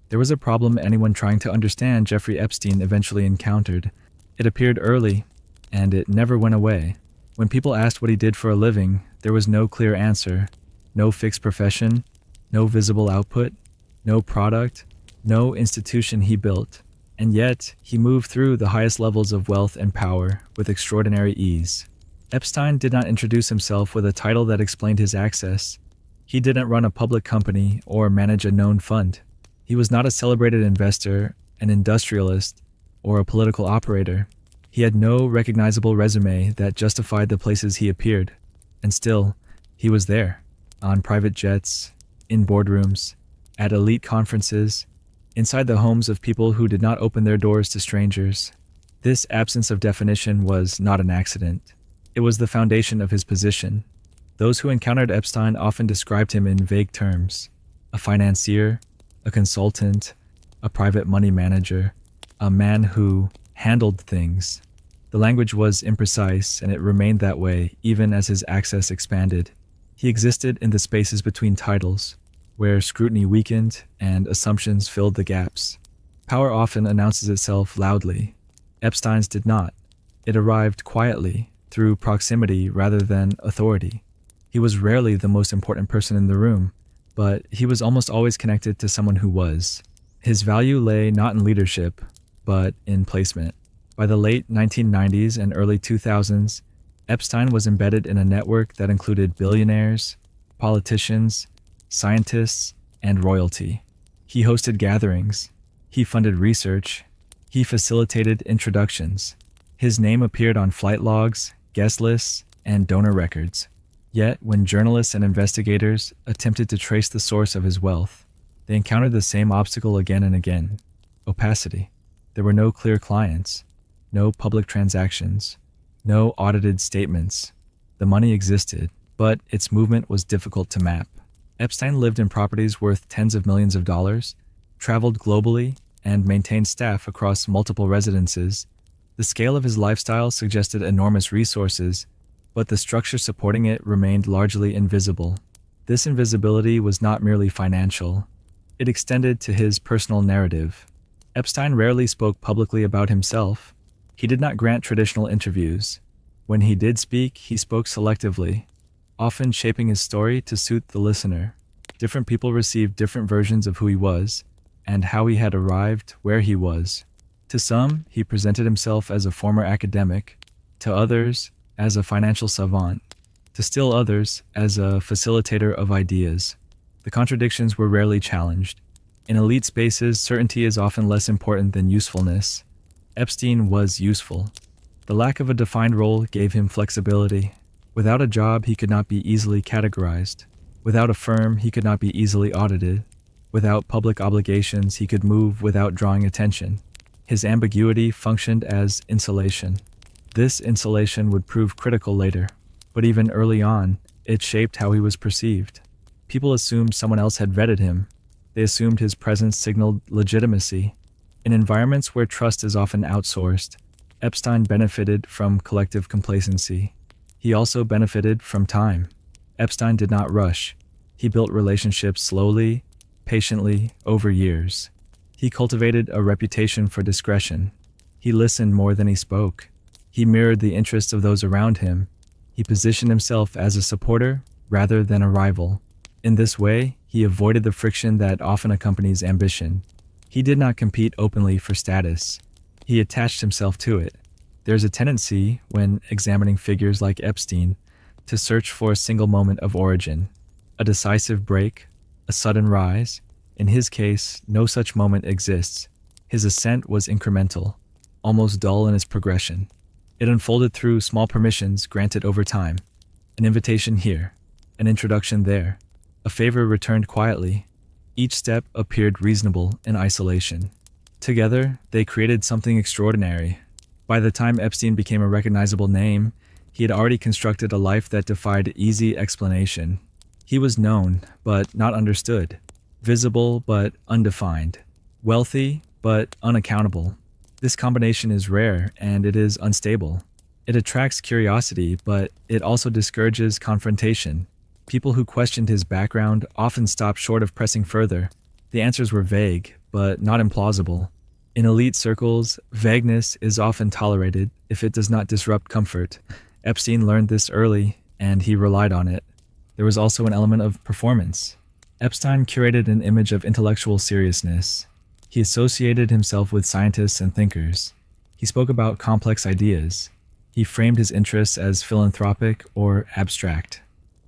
There was a problem anyone trying to understand Jeffrey Epstein eventually encountered. It appeared early, and it never went away. When people asked what he did for a living, there was no clear answer, no fixed profession, no visible output, no product, no institution he built. And yet, he moved through the highest levels of wealth and power with extraordinary ease. Epstein did not introduce himself with a title that explained his access. He didn't run a public company or manage a known fund. He was not a celebrated investor, an industrialist, or a political operator. He had no recognizable resume that justified the places he appeared. And still, he was there, on private jets, in boardrooms, at elite conferences, inside the homes of people who did not open their doors to strangers. This absence of definition was not an accident. It was the foundation of his position. Those who encountered Epstein often described him in vague terms: a financier, a consultant, a private money manager, a man who handled things. The language was imprecise, and it remained that way even as his access expanded. He existed in the spaces between titles, where scrutiny weakened and assumptions filled the gaps. Power often announces itself loudly. Epstein's did not. It arrived quietly, through proximity rather than authority. He was rarely the most important person in the room, but he was almost always connected to someone who was. His value lay not in leadership, but in placement. By the late 1990s and early 2000s, Epstein was embedded in a network that included billionaires, politicians, scientists, and royalty. He hosted gatherings. He funded research. He facilitated introductions. His name appeared on flight logs, guest lists, and donor records. Yet, when journalists and investigators attempted to trace the source of his wealth, they encountered the same obstacle again and again: opacity. There were no clear clients, no public transactions, no audited statements. The money existed, but its movement was difficult to map. Epstein lived in properties worth tens of millions of dollars, traveled globally, and maintained staff across multiple residences. The scale of his lifestyle suggested enormous resources, but the structure supporting it remained largely invisible. This invisibility was not merely financial. It extended to his personal narrative. Epstein rarely spoke publicly about himself. He did not grant traditional interviews. When he did speak, he spoke selectively, often shaping his story to suit the listener. Different people received different versions of who he was and how he had arrived where he was. To some, he presented himself as a former academic, to others, as a financial savant, to still others, as a facilitator of ideas. The contradictions were rarely challenged. In elite spaces, certainty is often less important than usefulness. Epstein was useful. The lack of a defined role gave him flexibility. Without a job, he could not be easily categorized. Without a firm, he could not be easily audited. Without public obligations, he could move without drawing attention. His ambiguity functioned as insulation. This insulation would prove critical later, but even early on, it shaped how he was perceived. People assumed someone else had vetted him. They assumed his presence signaled legitimacy. In environments where trust is often outsourced, Epstein benefited from collective complacency. He also benefited from time. Epstein did not rush. He built relationships slowly, patiently, over years. He cultivated a reputation for discretion. He listened more than he spoke. He mirrored the interests of those around him. He positioned himself as a supporter rather than a rival. In this way, he avoided the friction that often accompanies ambition. He did not compete openly for status. He attached himself to it. There's a tendency, when examining figures like Epstein, to search for a single moment of origin, a decisive break, a sudden rise. In his case, no such moment exists. His ascent was incremental, almost dull in its progression. It unfolded through small permissions granted over time. An invitation here, an introduction there, a favor returned quietly. Each step appeared reasonable in isolation. Together, they created something extraordinary. By the time Epstein became a recognizable name, he had already constructed a life that defied easy explanation. He was known, but not understood. Visible, but undefined. Wealthy, but unaccountable. This combination is rare, and it is unstable. It attracts curiosity, but it also discourages confrontation. People who questioned his background often stopped short of pressing further. The answers were vague, but not implausible. In elite circles, vagueness is often tolerated if it does not disrupt comfort. Epstein learned this early, and he relied on it. There was also an element of performance. Epstein curated an image of intellectual seriousness. He associated himself with scientists and thinkers. He spoke about complex ideas. He framed his interests as philanthropic or abstract.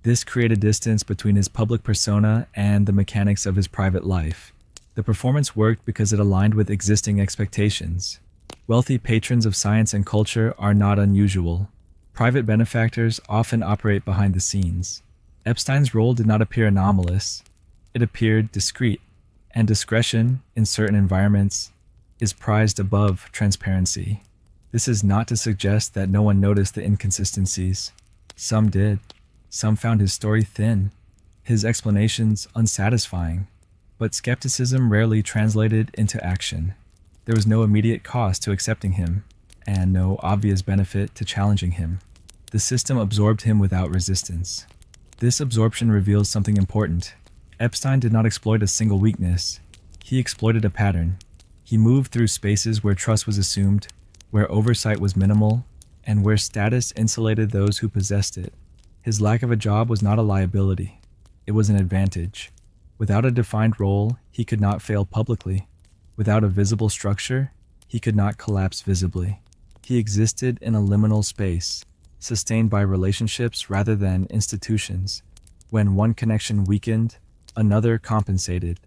This created distance between his public persona and the mechanics of his private life. The performance worked because it aligned with existing expectations. Wealthy patrons of science and culture are not unusual. Private benefactors often operate behind the scenes. Epstein's role did not appear anomalous. It appeared discreet, and discretion, in certain environments, is prized above transparency. This is not to suggest that no one noticed the inconsistencies. Some did. Some found his story thin, his explanations unsatisfying, but skepticism rarely translated into action. There was no immediate cost to accepting him, and no obvious benefit to challenging him. The system absorbed him without resistance. This absorption reveals something important. Epstein did not exploit a single weakness. He exploited a pattern. He moved through spaces where trust was assumed, where oversight was minimal, and where status insulated those who possessed it. His lack of a job was not a liability. It was an advantage. Without a defined role, he could not fail publicly. Without a visible structure, he could not collapse visibly. He existed in a liminal space, sustained by relationships rather than institutions. When one connection weakened, another compensated.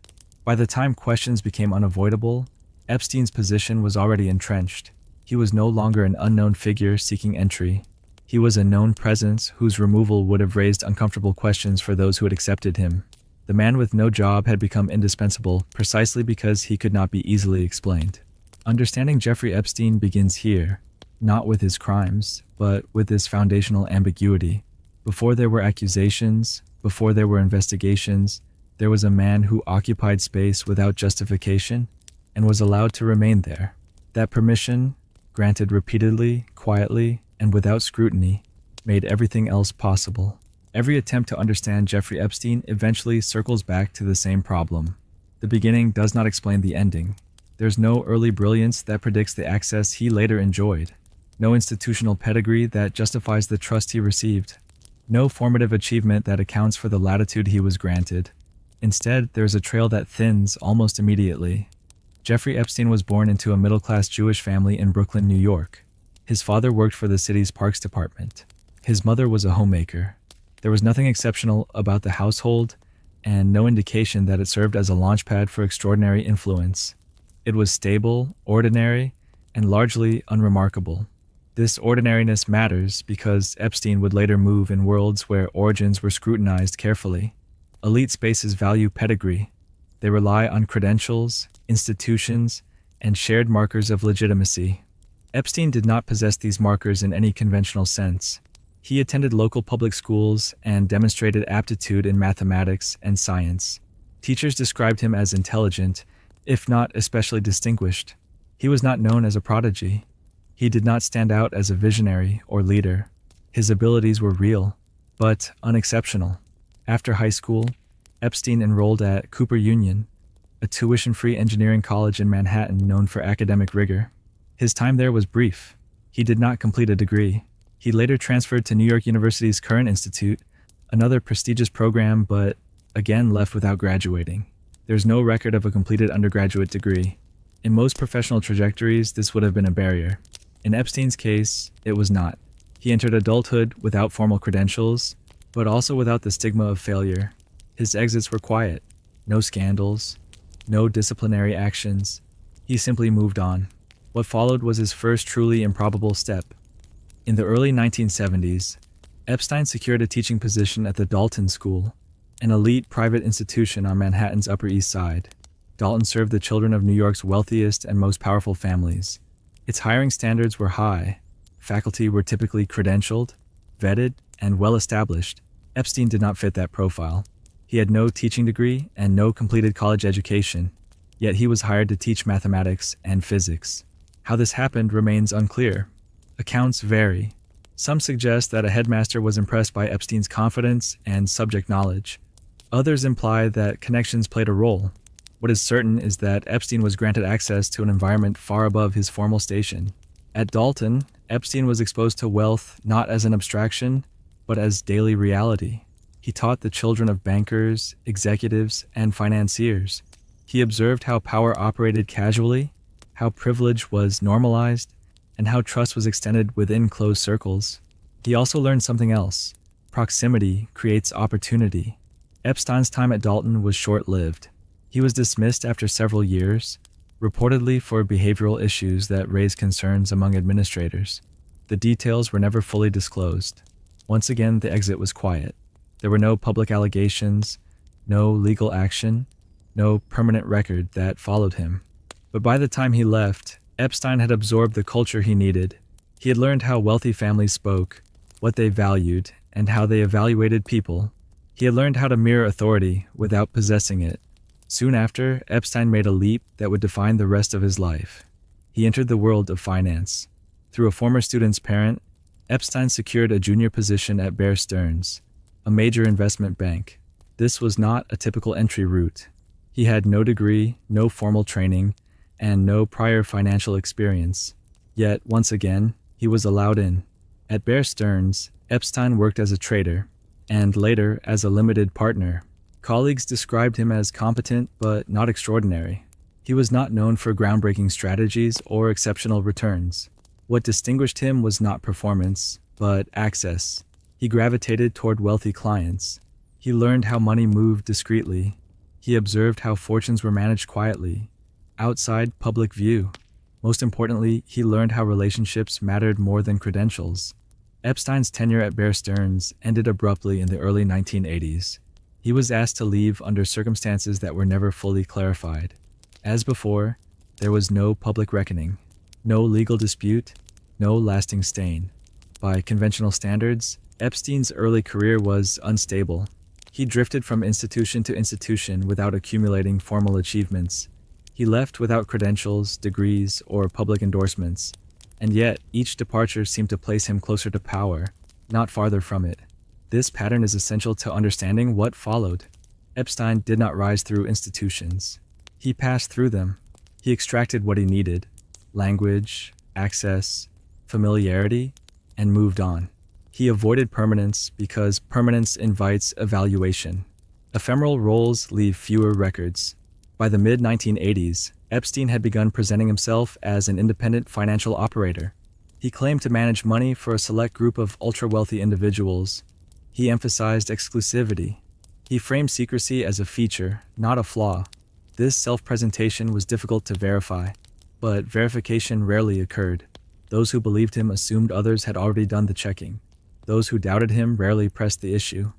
By the time questions became unavoidable, Epstein's position was already entrenched. He was no longer an unknown figure seeking entry. He was a known presence whose removal would have raised uncomfortable questions for those who had accepted him. The man with no job had become indispensable precisely because he could not be easily explained. Understanding Jeffrey Epstein begins here, not with his crimes, but with his foundational ambiguity. Before there were accusations, before there were investigations, there was a man who occupied space without justification and was allowed to remain there. That permission, granted repeatedly, quietly, and without scrutiny, made everything else possible. Every attempt to understand Jeffrey Epstein eventually circles back to the same problem. The beginning does not explain the ending. There's no early brilliance that predicts the access he later enjoyed. No institutional pedigree that justifies the trust he received. No formative achievement that accounts for the latitude he was granted. Instead, there's a trail that thins almost immediately. Jeffrey Epstein was born into a middle-class Jewish family in Brooklyn, New York. His father worked for the city's parks department. His mother was a homemaker. There was nothing exceptional about the household, and no indication that it served as a launchpad for extraordinary influence. It was stable, ordinary, and largely unremarkable. This ordinariness matters because Epstein would later move in worlds where origins were scrutinized carefully. Elite spaces value pedigree. They rely on credentials, institutions, and shared markers of legitimacy. Epstein did not possess these markers in any conventional sense. He attended local public schools and demonstrated aptitude in mathematics and science. Teachers described him as intelligent, if not especially distinguished. He was not known as a prodigy. He did not stand out as a visionary or leader. His abilities were real, but unexceptional. After high school, Epstein enrolled at Cooper Union, a tuition-free engineering college in Manhattan known for academic rigor. His time there was brief. He did not complete a degree. He later transferred to New York University's Current Institute, another prestigious program, but again left without graduating. There's no record of a completed undergraduate degree. In most professional trajectories, this would have been a barrier. In Epstein's case, it was not. He entered adulthood without formal credentials, but also without the stigma of failure. His exits were quiet. No scandals, no disciplinary actions. He simply moved on. What followed was his first truly improbable step. In the early 1970s, Epstein secured a teaching position at the Dalton School, an elite private institution on Manhattan's Upper East Side. Dalton served the children of New York's wealthiest and most powerful families. Its hiring standards were high. Faculty were typically credentialed, vetted, and well-established. Epstein did not fit that profile. He had no teaching degree and no completed college education, yet he was hired to teach mathematics and physics. How this happened remains unclear. Accounts vary. Some suggest that a headmaster was impressed by Epstein's confidence and subject knowledge. Others imply that connections played a role. What is certain is that Epstein was granted access to an environment far above his formal station. At Dalton, Epstein was exposed to wealth not as an abstraction, but as daily reality. He taught the children of bankers, executives, and financiers. He observed how power operated casually, how privilege was normalized, and how trust was extended within closed circles. He also learned something else. Proximity creates opportunity. Epstein's time at Dalton was short-lived. He was dismissed after several years, reportedly for behavioral issues that raised concerns among administrators. The details were never fully disclosed. Once again, the exit was quiet. There were no public allegations, no legal action, no permanent record that followed him. But by the time he left, Epstein had absorbed the culture he needed. He had learned how wealthy families spoke, what they valued, and how they evaluated people. He had learned how to mirror authority without possessing it. Soon after, Epstein made a leap that would define the rest of his life. He entered the world of finance. Through a former student's parent, Epstein secured a junior position at Bear Stearns, a major investment bank. This was not a typical entry route. He had no degree, no formal training, and no prior financial experience. Yet, once again, he was allowed in. At Bear Stearns, Epstein worked as a trader, and later as a limited partner. Colleagues described him as competent but not extraordinary. He was not known for groundbreaking strategies or exceptional returns. What distinguished him was not performance, but access. He gravitated toward wealthy clients. He learned how money moved discreetly. He observed how fortunes were managed quietly, outside public view. Most importantly, he learned how relationships mattered more than credentials. Epstein's tenure at Bear Stearns ended abruptly in the early 1980s. He was asked to leave under circumstances that were never fully clarified. As before, there was no public reckoning, no legal dispute, no lasting stain. By conventional standards, Epstein's early career was unstable. He drifted from institution to institution without accumulating formal achievements. He left without credentials, degrees, or public endorsements. And yet, each departure seemed to place him closer to power, not farther from it. This pattern is essential to understanding what followed. Epstein did not rise through institutions. He passed through them. He extracted what he needed: language, access, familiarity, and moved on. He avoided permanence because permanence invites evaluation. Ephemeral roles leave fewer records. By the mid-1980s, Epstein had begun presenting himself as an independent financial operator. He claimed to manage money for a select group of ultra-wealthy individuals. He emphasized exclusivity. He framed secrecy as a feature, not a flaw. This self-presentation was difficult to verify, but verification rarely occurred. Those who believed him assumed others had already done the checking. Those who doubted him rarely pressed the issue.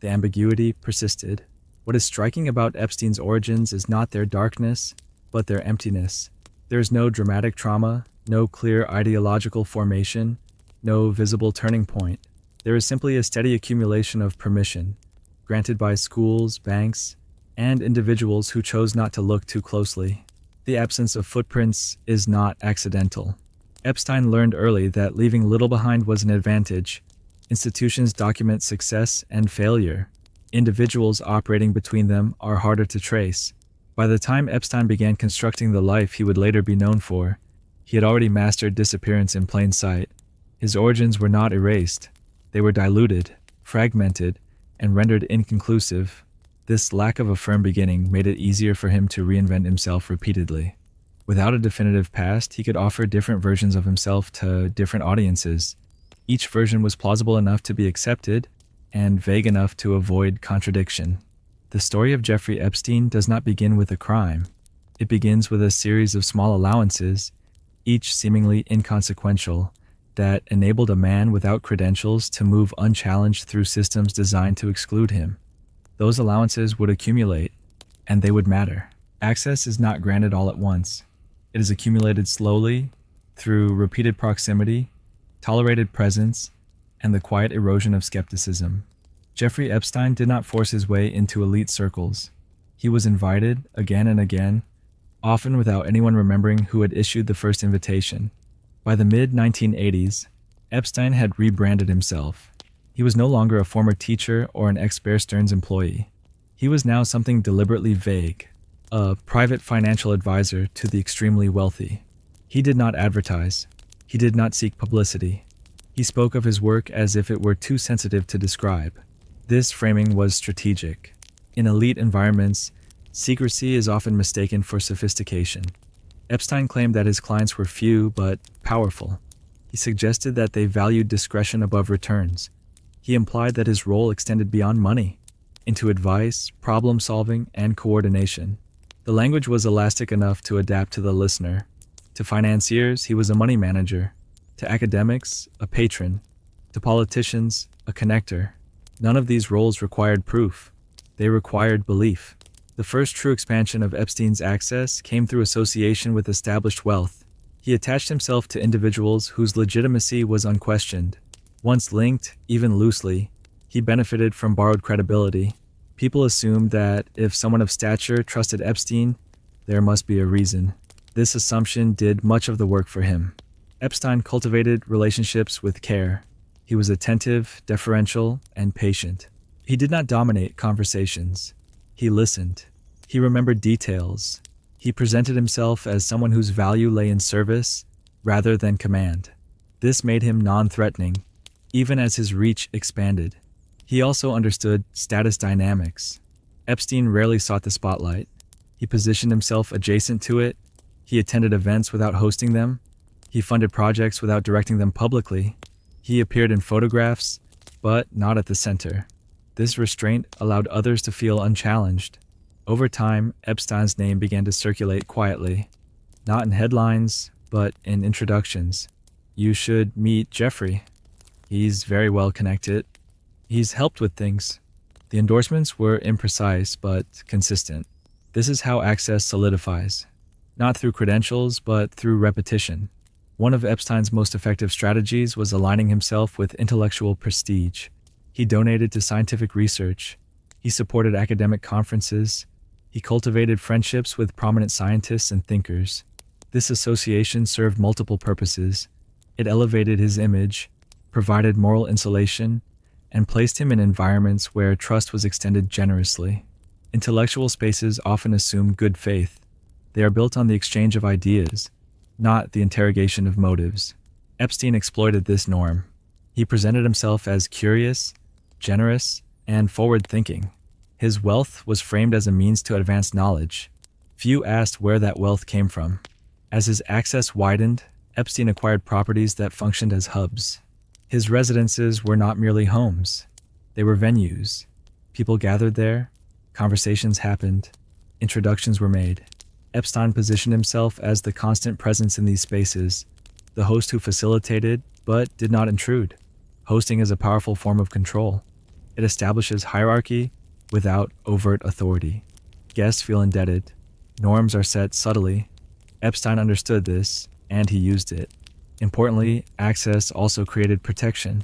The ambiguity persisted. What is striking about Epstein's origins is not their darkness, but their emptiness. There is no dramatic trauma, no clear ideological formation, no visible turning point. There is simply a steady accumulation of permission, granted by schools, banks, and individuals who chose not to look too closely. The absence of footprints is not accidental. Epstein learned early that leaving little behind was an advantage. Institutions document success and failure. Individuals operating between them are harder to trace. By the time Epstein began constructing the life he would later be known for, he had already mastered disappearance in plain sight. His origins were not erased. They were diluted, fragmented, and rendered inconclusive. This lack of a firm beginning made it easier for him to reinvent himself repeatedly. Without a definitive past, he could offer different versions of himself to different audiences. Each version was plausible enough to be accepted and vague enough to avoid contradiction. The story of Jeffrey Epstein does not begin with a crime. It begins with a series of small allowances, each seemingly inconsequential, that enabled a man without credentials to move unchallenged through systems designed to exclude him. Those allowances would accumulate, and they would matter. Access is not granted all at once. It is accumulated slowly through repeated proximity, tolerated presence, and the quiet erosion of skepticism. Jeffrey Epstein did not force his way into elite circles. He was invited again and again, often without anyone remembering who had issued the first invitation. By the mid-1980s, Epstein had rebranded himself. He was no longer a former teacher or an ex-Bear Stearns employee. He was now something deliberately vague, a private financial advisor to the extremely wealthy. He did not advertise. He did not seek publicity. He spoke of his work as if it were too sensitive to describe. This framing was strategic. In elite environments, secrecy is often mistaken for sophistication. Epstein claimed that his clients were few but powerful. He suggested that they valued discretion above returns. He implied that his role extended beyond money, into advice, problem-solving, and coordination. The language was elastic enough to adapt to the listener. To financiers, he was a money manager. To academics, a patron. To politicians, a connector. None of these roles required proof. They required belief. The first true expansion of Epstein's access came through association with established wealth. He attached himself to individuals whose legitimacy was unquestioned. Once linked, even loosely, he benefited from borrowed credibility. People assumed that if someone of stature trusted Epstein, there must be a reason. This assumption did much of the work for him. Epstein cultivated relationships with care. He was attentive, deferential, and patient. He did not dominate conversations. He listened. He remembered details. He presented himself as someone whose value lay in service rather than command. This made him non-threatening, even as his reach expanded. He also understood status dynamics. Epstein rarely sought the spotlight. He positioned himself adjacent to it. He attended events without hosting them. He funded projects without directing them publicly. He appeared in photographs, but not at the center. This restraint allowed others to feel unchallenged. Over time, Epstein's name began to circulate quietly, not in headlines, but in introductions. You should meet Jeffrey. He's very well connected. He's helped with things. The endorsements were imprecise, but consistent. This is how access solidifies, not through credentials, but through repetition. One of Epstein's most effective strategies was aligning himself with intellectual prestige. He donated to scientific research. He supported academic conferences. He cultivated friendships with prominent scientists and thinkers. This association served multiple purposes. It elevated his image, provided moral insulation, and placed him in environments where trust was extended generously. Intellectual spaces often assume good faith. They are built on the exchange of ideas, not the interrogation of motives. Epstein exploited this norm. He presented himself as curious, generous, and forward-thinking. His wealth was framed as a means to advance knowledge. Few asked where that wealth came from. As his access widened, Epstein acquired properties that functioned as hubs. His residences were not merely homes. They were venues. People gathered there, conversations happened, introductions were made. Epstein positioned himself as the constant presence in these spaces, the host who facilitated but did not intrude. Hosting is a powerful form of control. It establishes hierarchy without overt authority. Guests feel indebted. Norms are set subtly. Epstein understood this, and he used it. Importantly, access also created protection.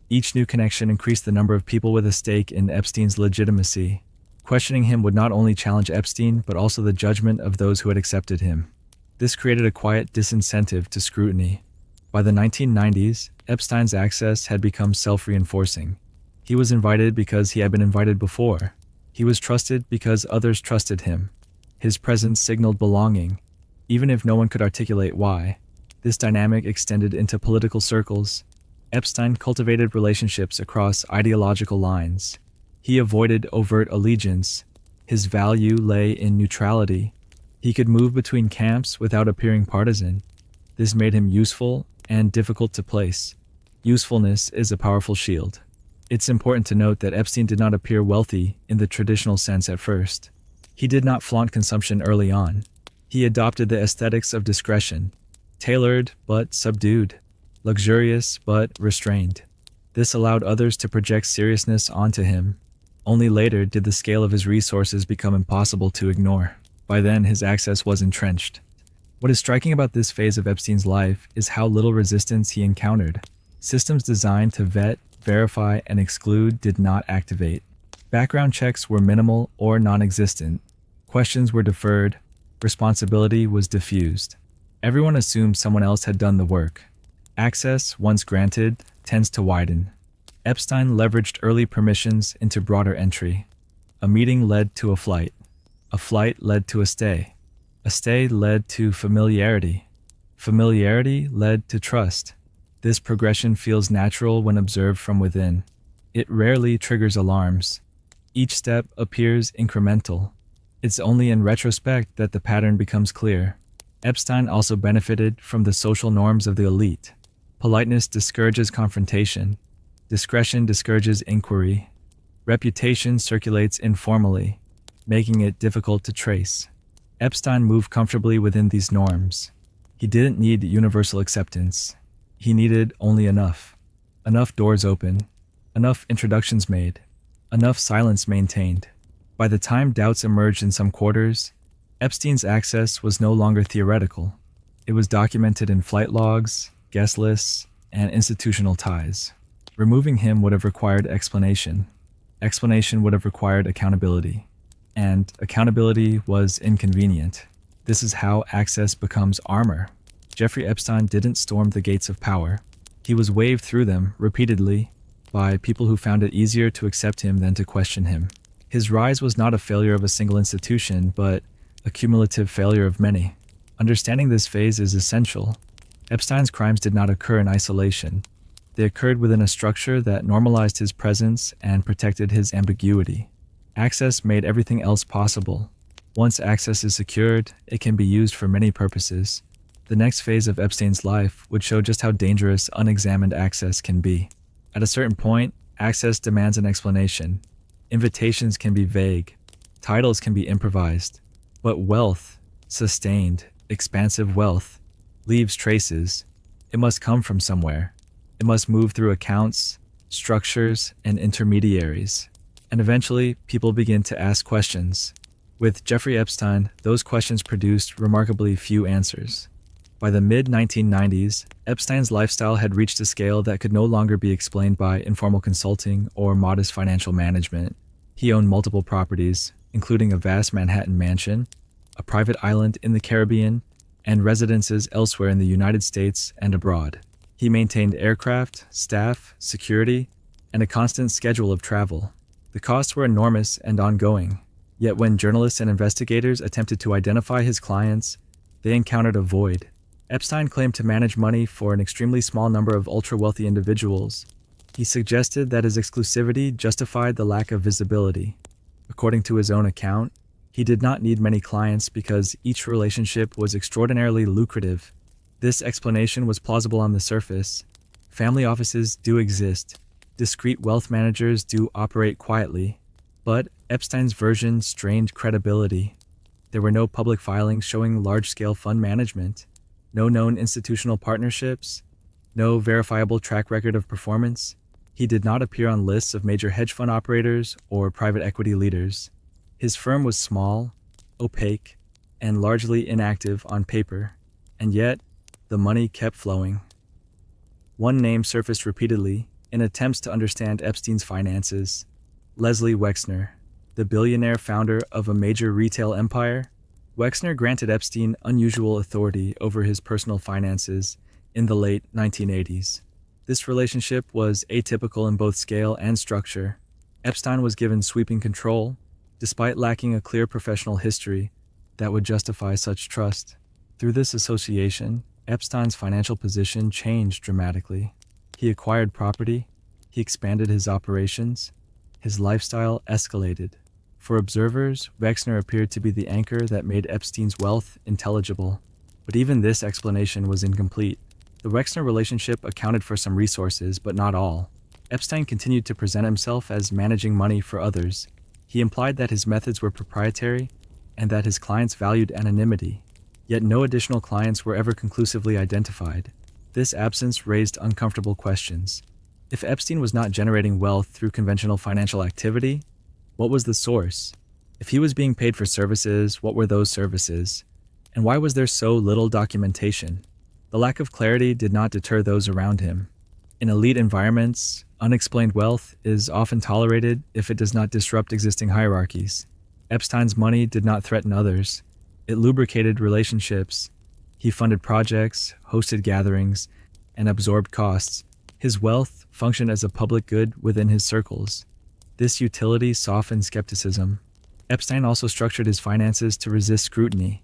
Each new connection increased the number of people with a stake in Epstein's legitimacy. Questioning him would not only challenge Epstein, but also the judgment of those who had accepted him. This created a quiet disincentive to scrutiny. By the 1990s, Epstein's access had become self-reinforcing. He was invited because he had been invited before. He was trusted because others trusted him. His presence signaled belonging, even if no one could articulate why. This dynamic extended into political circles. Epstein cultivated relationships across ideological lines. He avoided overt allegiance. His value lay in neutrality. He could move between camps without appearing partisan. This made him useful and difficult to place. Usefulness is a powerful shield. It's important to note that Epstein did not appear wealthy in the traditional sense at first. He did not flaunt consumption early on. He adopted the aesthetics of discretion, tailored but subdued, luxurious but restrained. This allowed others to project seriousness onto him. Only later did the scale of his resources become impossible to ignore. By then, his access was entrenched. What is striking about this phase of Epstein's life is how little resistance he encountered. Systems designed to vet, verify, and exclude did not activate. Background checks were minimal or non-existent. Questions were deferred. Responsibility was diffused. Everyone assumed someone else had done the work. Access, once granted, tends to widen. Epstein leveraged early permissions into broader entry. A meeting led to a flight. A flight led to a stay. A stay led to familiarity. Familiarity led to trust. This progression feels natural when observed from within. It rarely triggers alarms. Each step appears incremental. It's only in retrospect that the pattern becomes clear. Epstein also benefited from the social norms of the elite. Politeness discourages confrontation. Discretion discourages inquiry. Reputation circulates informally, making it difficult to trace. Epstein moved comfortably within these norms. He didn't need universal acceptance. He needed only enough. Enough doors open. Enough introductions made. Enough silence maintained. By the time doubts emerged in some quarters, Epstein's access was no longer theoretical. It was documented in flight logs, guest lists, and institutional ties. Removing him would have required explanation. Explanation would have required accountability. And accountability was inconvenient. This is how access becomes armor. Jeffrey Epstein didn't storm the gates of power. He was waved through them repeatedly by people who found it easier to accept him than to question him. His rise was not a failure of a single institution, but a cumulative failure of many. Understanding this phase is essential. Epstein's crimes did not occur in isolation. They occurred within a structure that normalized his presence and protected his ambiguity. Access made everything else possible. Once access is secured, it can be used for many purposes. The next phase of Epstein's life would show just how dangerous unexamined access can be. At a certain point, access demands an explanation. Invitations can be vague. Titles can be improvised. But wealth, sustained, expansive wealth, leaves traces. It must come from somewhere. It must move through accounts, structures, and intermediaries. And eventually, people begin to ask questions. With Jeffrey Epstein, those questions produced remarkably few answers. By the mid-1990s, Epstein's lifestyle had reached a scale that could no longer be explained by informal consulting or modest financial management. He owned multiple properties, including a vast Manhattan mansion, a private island in the Caribbean, and residences elsewhere in the United States and abroad. He maintained aircraft, staff, security, and a constant schedule of travel. The costs were enormous and ongoing, yet when journalists and investigators attempted to identify his clients, they encountered a void. Epstein claimed to manage money for an extremely small number of ultra-wealthy individuals. He suggested that his exclusivity justified the lack of visibility. According to his own account, he did not need many clients because each relationship was extraordinarily lucrative. This explanation was plausible on the surface. Family offices do exist. Discreet wealth managers do operate quietly. But Epstein's version strained credibility. There were no public filings showing large-scale fund management, no known institutional partnerships, no verifiable track record of performance. He did not appear on lists of major hedge fund operators or private equity leaders. His firm was small, opaque, and largely inactive on paper, and yet the money kept flowing. One name surfaced repeatedly in attempts to understand Epstein's finances: Leslie Wexner, the billionaire founder of a major retail empire. Wexner granted Epstein unusual authority over his personal finances in the late 1980s. This relationship was atypical in both scale and structure. Epstein was given sweeping control, despite lacking a clear professional history that would justify such trust. Through this association, Epstein's financial position changed dramatically. He acquired property, he expanded his operations, his lifestyle escalated. For observers, Wexner appeared to be the anchor that made Epstein's wealth intelligible. But even this explanation was incomplete. The Wexner relationship accounted for some resources, but not all. Epstein continued to present himself as managing money for others. He implied that his methods were proprietary and that his clients valued anonymity. Yet no additional clients were ever conclusively identified. This absence raised uncomfortable questions. If Epstein was not generating wealth through conventional financial activity, what was the source? If he was being paid for services, what were those services? And why was there so little documentation? The lack of clarity did not deter those around him. In elite environments, unexplained wealth is often tolerated if it does not disrupt existing hierarchies. Epstein's money did not threaten others. It lubricated relationships. He funded projects, hosted gatherings, and absorbed costs. His wealth functioned as a public good within his circles. This utility softened skepticism. Epstein also structured his finances to resist scrutiny.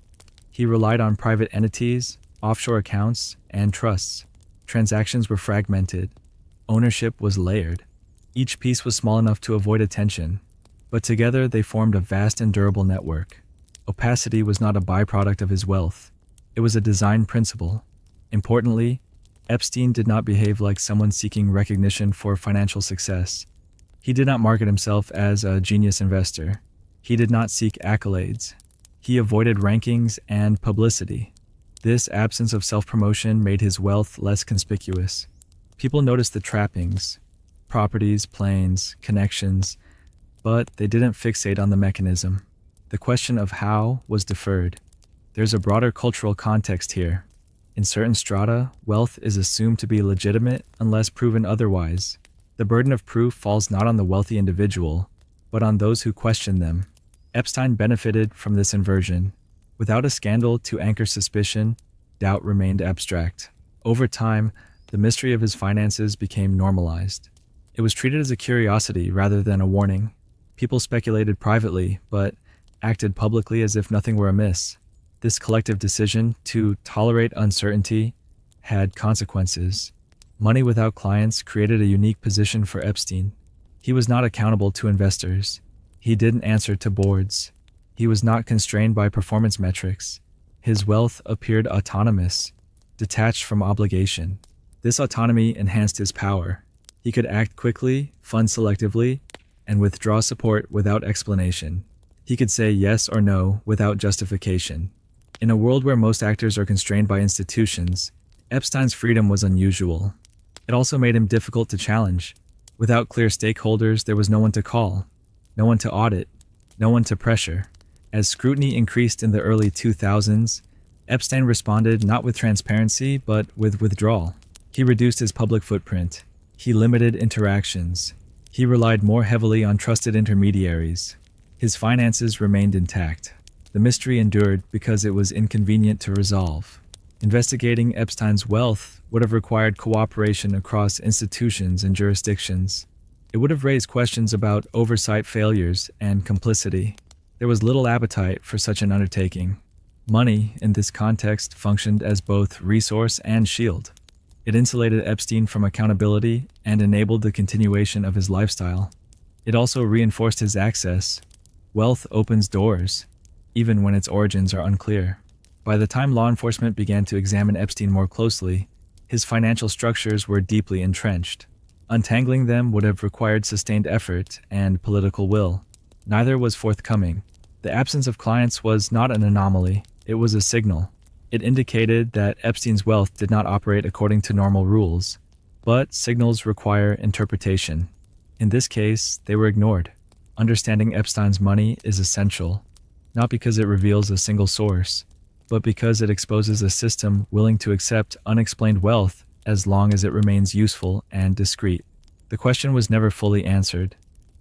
He relied on private entities, offshore accounts, and trusts. Transactions were fragmented. Ownership was layered. Each piece was small enough to avoid attention, but together they formed a vast and durable network. Opacity was not a byproduct of his wealth. It was a design principle. Importantly, Epstein did not behave like someone seeking recognition for financial success. He did not market himself as a genius investor. He did not seek accolades. He avoided rankings and publicity. This absence of self-promotion made his wealth less conspicuous. People noticed the trappings, properties, planes, connections, but they didn't fixate on the mechanism. The question of how was deferred. There's a broader cultural context here. In certain strata, wealth is assumed to be legitimate unless proven otherwise. The burden of proof falls not on the wealthy individual, but on those who question them. Epstein benefited from this inversion. Without a scandal to anchor suspicion, doubt remained abstract. Over time, the mystery of his finances became normalized. It was treated as a curiosity rather than a warning. People speculated privately, but acted publicly as if nothing were amiss. This collective decision to tolerate uncertainty had consequences. Money without clients created a unique position for Epstein. He was not accountable to investors. He didn't answer to boards. He was not constrained by performance metrics. His wealth appeared autonomous, detached from obligation. This autonomy enhanced his power. He could act quickly, fund selectively, and withdraw support without explanation. He could say yes or no without justification. In a world where most actors are constrained by institutions, Epstein's freedom was unusual. It also made him difficult to challenge. Without clear stakeholders, there was no one to call, no one to audit, no one to pressure. As scrutiny increased in the early 2000s, Epstein responded not with transparency, but with withdrawal. He reduced his public footprint. He limited interactions. He relied more heavily on trusted intermediaries. His finances remained intact. The mystery endured because it was inconvenient to resolve. Investigating Epstein's wealth would have required cooperation across institutions and jurisdictions. It would have raised questions about oversight failures and complicity. There was little appetite for such an undertaking. Money, in this context, functioned as both resource and shield. It insulated Epstein from accountability and enabled the continuation of his lifestyle. It also reinforced his access. Wealth opens doors, even when its origins are unclear. By the time law enforcement began to examine Epstein more closely, his financial structures were deeply entrenched. Untangling them would have required sustained effort and political will. Neither was forthcoming. The absence of clients was not an anomaly, it was a signal. It indicated that Epstein's wealth did not operate according to normal rules, but signals require interpretation. In this case, they were ignored. Understanding Epstein's money is essential, not because it reveals a single source, but because it exposes a system willing to accept unexplained wealth as long as it remains useful and discreet. The question was never fully answered,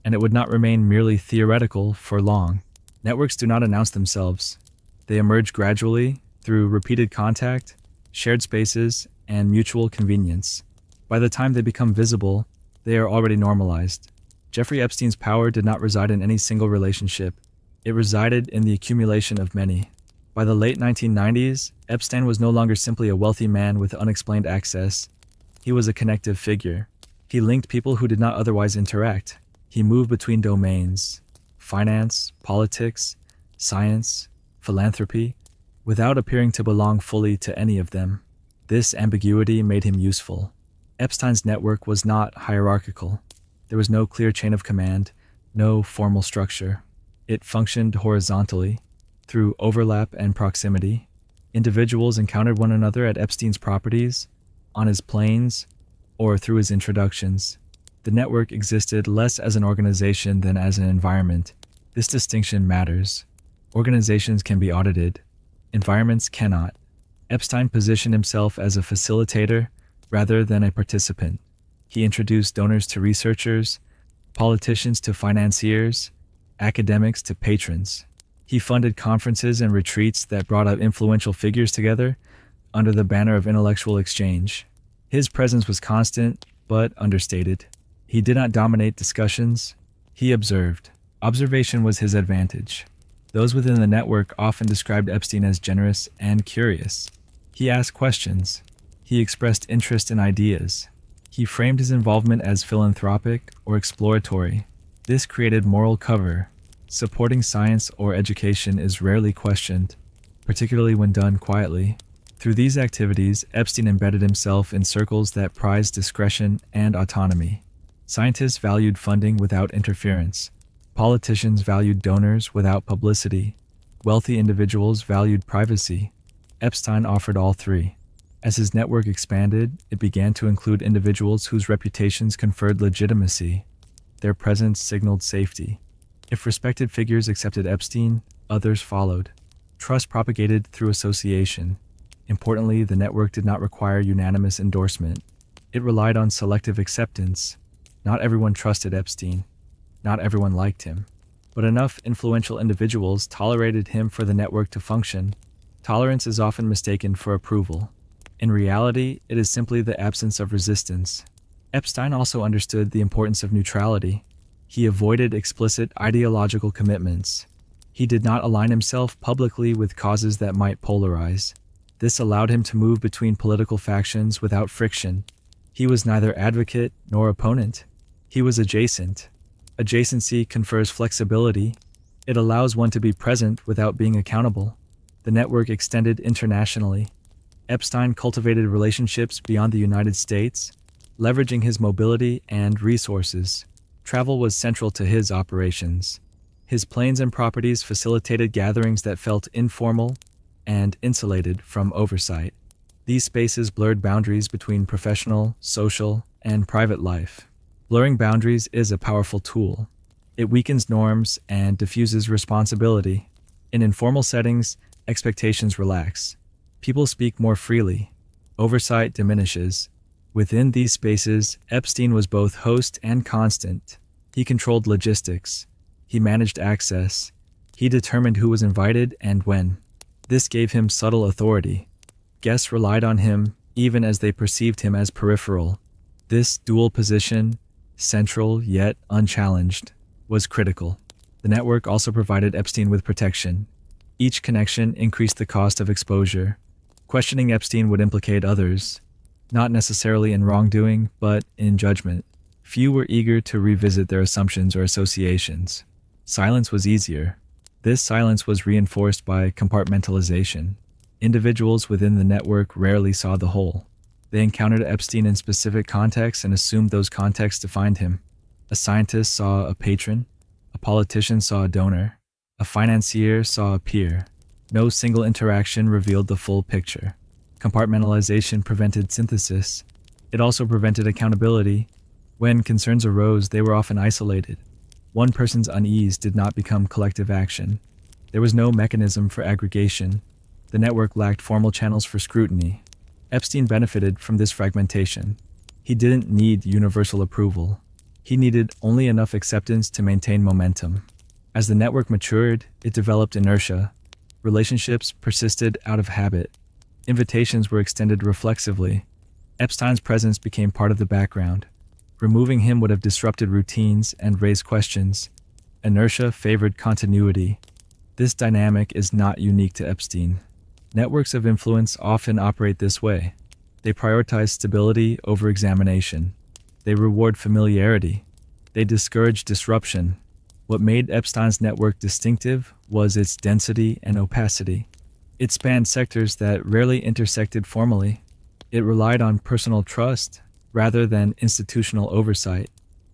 and it would not remain merely theoretical for long. Networks do not announce themselves. They emerge gradually through repeated contact, shared spaces, and mutual convenience. By the time they become visible, they are already normalized. Jeffrey Epstein's power did not reside in any single relationship. It resided in the accumulation of many. By the late 1990s, Epstein was no longer simply a wealthy man with unexplained access. He was a connective figure. He linked people who did not otherwise interact. He moved between domains, finance, politics, science, philanthropy, without appearing to belong fully to any of them. This ambiguity made him useful. Epstein's network was not hierarchical. There was no clear chain of command, no formal structure. It functioned horizontally. Through overlap and proximity, individuals encountered one another at Epstein's properties, on his planes, or through his introductions. The network existed less as an organization than as an environment. This distinction matters. Organizations can be audited. Environments cannot. Epstein positioned himself as a facilitator rather than a participant. He introduced donors to researchers, politicians to financiers, academics to patrons. He funded conferences and retreats that brought up influential figures together under the banner of intellectual exchange. His presence was constant, but understated. He did not dominate discussions. He observed. Observation was his advantage. Those within the network often described Epstein as generous and curious. He asked questions. He expressed interest in ideas. He framed his involvement as philanthropic or exploratory. This created moral cover. Supporting science or education is rarely questioned, particularly when done quietly. Through these activities, Epstein embedded himself in circles that prized discretion and autonomy. Scientists valued funding without interference. Politicians valued donors without publicity. Wealthy individuals valued privacy. Epstein offered all three. As his network expanded, it began to include individuals whose reputations conferred legitimacy. Their presence signaled safety. If respected figures accepted Epstein, others followed. Trust propagated through association. Importantly, the network did not require unanimous endorsement. It relied on selective acceptance. Not everyone trusted Epstein. Not everyone liked him. But enough influential individuals tolerated him for the network to function. Tolerance is often mistaken for approval. In reality, it is simply the absence of resistance. Epstein also understood the importance of neutrality. He avoided explicit ideological commitments. He did not align himself publicly with causes that might polarize. This allowed him to move between political factions without friction. He was neither advocate nor opponent. He was adjacent. Adjacency confers flexibility. It allows one to be present without being accountable. The network extended internationally. Epstein cultivated relationships beyond the United States, leveraging his mobility and resources. Travel was central to his operations. His planes and properties facilitated gatherings that felt informal and insulated from oversight. These spaces blurred boundaries between professional, social, and private life. Blurring boundaries is a powerful tool. It weakens norms and diffuses responsibility. In informal settings, expectations relax. People speak more freely. Oversight diminishes. Within these spaces, Epstein was both host and constant. He controlled logistics. He managed access. He determined who was invited and when. This gave him subtle authority. Guests relied on him even as they perceived him as peripheral. This dual position, central yet unchallenged, was critical. The network also provided Epstein with protection. Each connection increased the cost of exposure. Questioning Epstein would implicate others, not necessarily in wrongdoing, but in judgment. Few were eager to revisit their assumptions or associations. Silence was easier. This silence was reinforced by compartmentalization. Individuals within the network rarely saw the whole. They encountered Epstein in specific contexts and assumed those contexts defined him. A scientist saw a patron. A politician saw a donor. A financier saw a peer. No single interaction revealed the full picture. Compartmentalization prevented synthesis. It also prevented accountability. When concerns arose, they were often isolated. One person's unease did not become collective action. There was no mechanism for aggregation. The network lacked formal channels for scrutiny. Epstein benefited from this fragmentation. He didn't need universal approval. He needed only enough acceptance to maintain momentum. As the network matured, it developed inertia. Relationships persisted out of habit. Invitations were extended reflexively. Epstein's presence became part of the background. Removing him would have disrupted routines and raised questions. Inertia favored continuity. This dynamic is not unique to Epstein. Networks of influence often operate this way. They prioritize stability over examination. They reward familiarity. They discourage disruption. What made Epstein's network distinctive was its density and opacity. It spanned sectors that rarely intersected formally. It relied on personal trust rather than institutional oversight,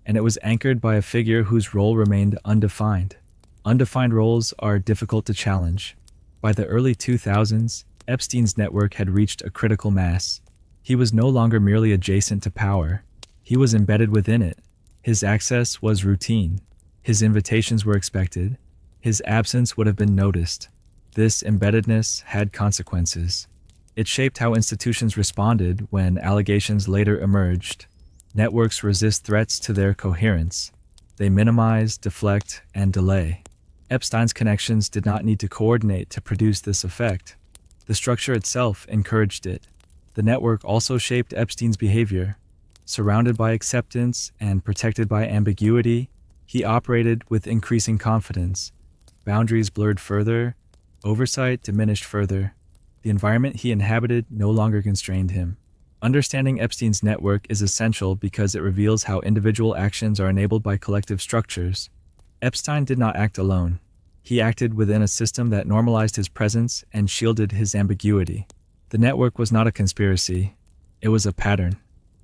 and it was anchored by a figure whose role remained undefined. Undefined roles are difficult to challenge. By the early 2000s, Epstein's network had reached a critical mass. He was no longer merely adjacent to power. He was embedded within it. His access was routine. His invitations were expected. His absence would have been noticed. This embeddedness had consequences. It shaped how institutions responded when allegations later emerged. Networks resist threats to their coherence. They minimize, deflect, and delay. Epstein's connections did not need to coordinate to produce this effect. The structure itself encouraged it. The network also shaped Epstein's behavior. Surrounded by acceptance and protected by ambiguity, He operated with increasing confidence. Boundaries blurred further, oversight diminished further. The environment he inhabited no longer constrained him. Understanding Epstein's network is essential because it reveals how individual actions are enabled by collective structures. Epstein did not act alone. He acted within a system that normalized his presence and shielded his ambiguity. The network was not a conspiracy. It was a pattern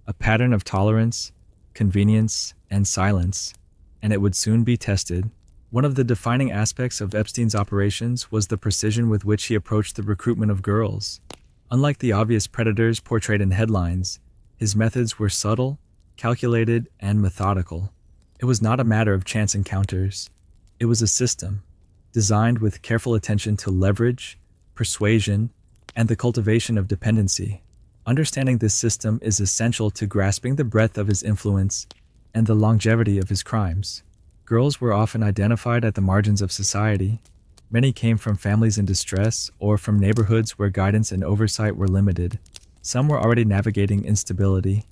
of tolerance, convenience, and silence, and it would soon be tested. One of the defining aspects of Epstein's operations was the precision with which he approached the recruitment of girls. Unlike the obvious predators portrayed in headlines, his methods were subtle, calculated, and methodical. It was not a matter of chance encounters. It was a system, designed with careful attention to leverage, persuasion, and the cultivation of dependency. Understanding this system is essential to grasping the breadth of his influence and the longevity of his crimes. Girls were often identified at the margins of society. Many came from families in distress or from neighborhoods where guidance and oversight were limited. Some were already navigating instability,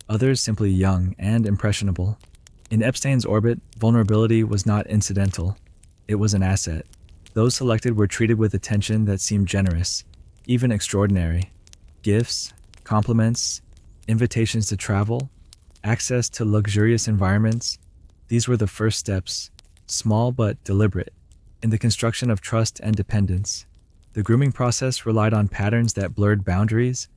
others simply young and impressionable. In Epstein's orbit, vulnerability was not incidental. It was an asset. Those selected were treated with attention that seemed generous, even extraordinary. Gifts, compliments, invitations to travel, access to luxurious environments. These were the first steps, small but deliberate, in the construction of trust and dependence. The grooming process relied on patterns that blurred boundaries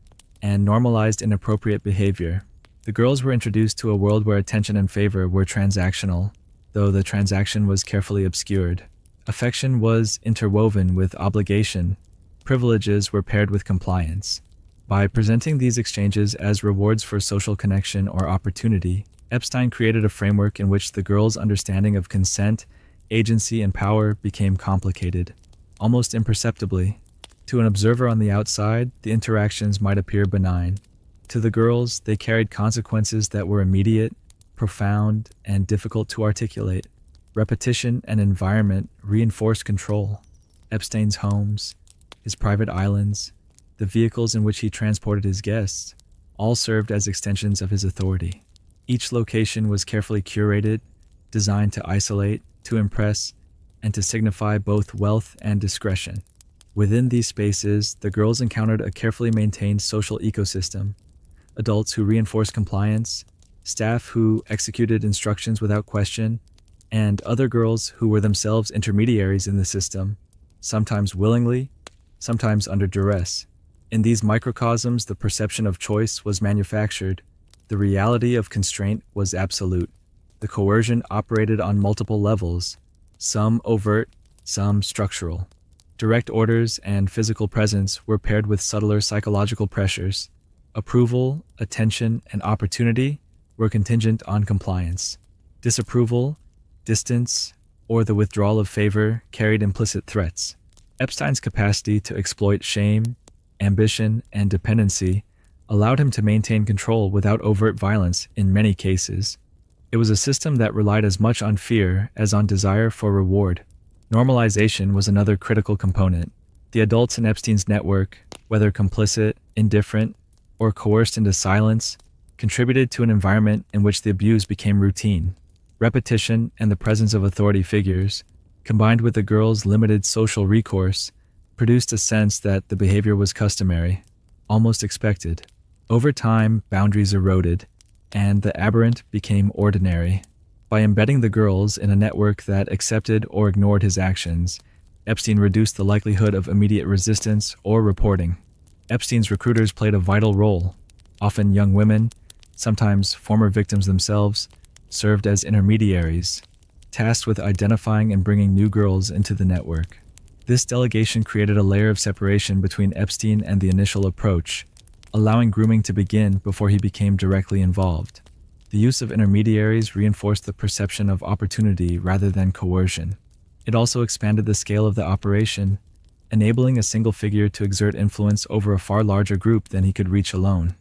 and normalized inappropriate behavior. The girls were introduced to a world where attention and favor were transactional, though the transaction was carefully obscured. Affection was interwoven with obligation. Privileges were paired with compliance. By presenting these exchanges as rewards for social connection or opportunity, Epstein created a framework in which the girl's understanding of consent, agency, and power became complicated, almost imperceptibly. To an observer on the outside, the interactions might appear benign. To the girls, they carried consequences that were immediate, profound, and difficult to articulate. Repetition and environment reinforced control. Epstein's homes, his private islands, the vehicles in which he transported his guests, all served as extensions of his authority. Each location was carefully curated, designed to isolate, to impress, and to signify both wealth and discretion. Within these spaces, the girls encountered a carefully maintained social ecosystem: adults who reinforced compliance, staff who executed instructions without question, and other girls who were themselves intermediaries in the system, sometimes willingly, sometimes under duress. In these microcosms, the perception of choice was manufactured. The reality of constraint was absolute. The coercion operated on multiple levels, some overt, some structural. Direct orders and physical presence were paired with subtler psychological pressures. Approval, attention, and opportunity were contingent on compliance. Disapproval, distance, or the withdrawal of favor carried implicit threats. Epstein's capacity to exploit shame, ambition, and dependency allowed him to maintain control without overt violence in many cases. It was a system that relied as much on fear as on desire for reward. Normalization was another critical component. The adults in Epstein's network, whether complicit, indifferent, or coerced into silence, contributed to an environment in which the abuse became routine. Repetition and the presence of authority figures, combined with the girls' limited social recourse, produced a sense that the behavior was customary, almost expected. Over time, boundaries eroded, and the aberrant became ordinary. By embedding the girls in a network that accepted or ignored his actions, Epstein reduced the likelihood of immediate resistance or reporting. Epstein's recruiters played a vital role. Often young women, sometimes former victims themselves, served as intermediaries, tasked with identifying and bringing new girls into the network. This delegation created a layer of separation between Epstein and the initial approach, allowing grooming to begin before he became directly involved. The use of intermediaries reinforced the perception of opportunity rather than coercion. It also expanded the scale of the operation, enabling a single figure to exert influence over a far larger group than he could reach alone.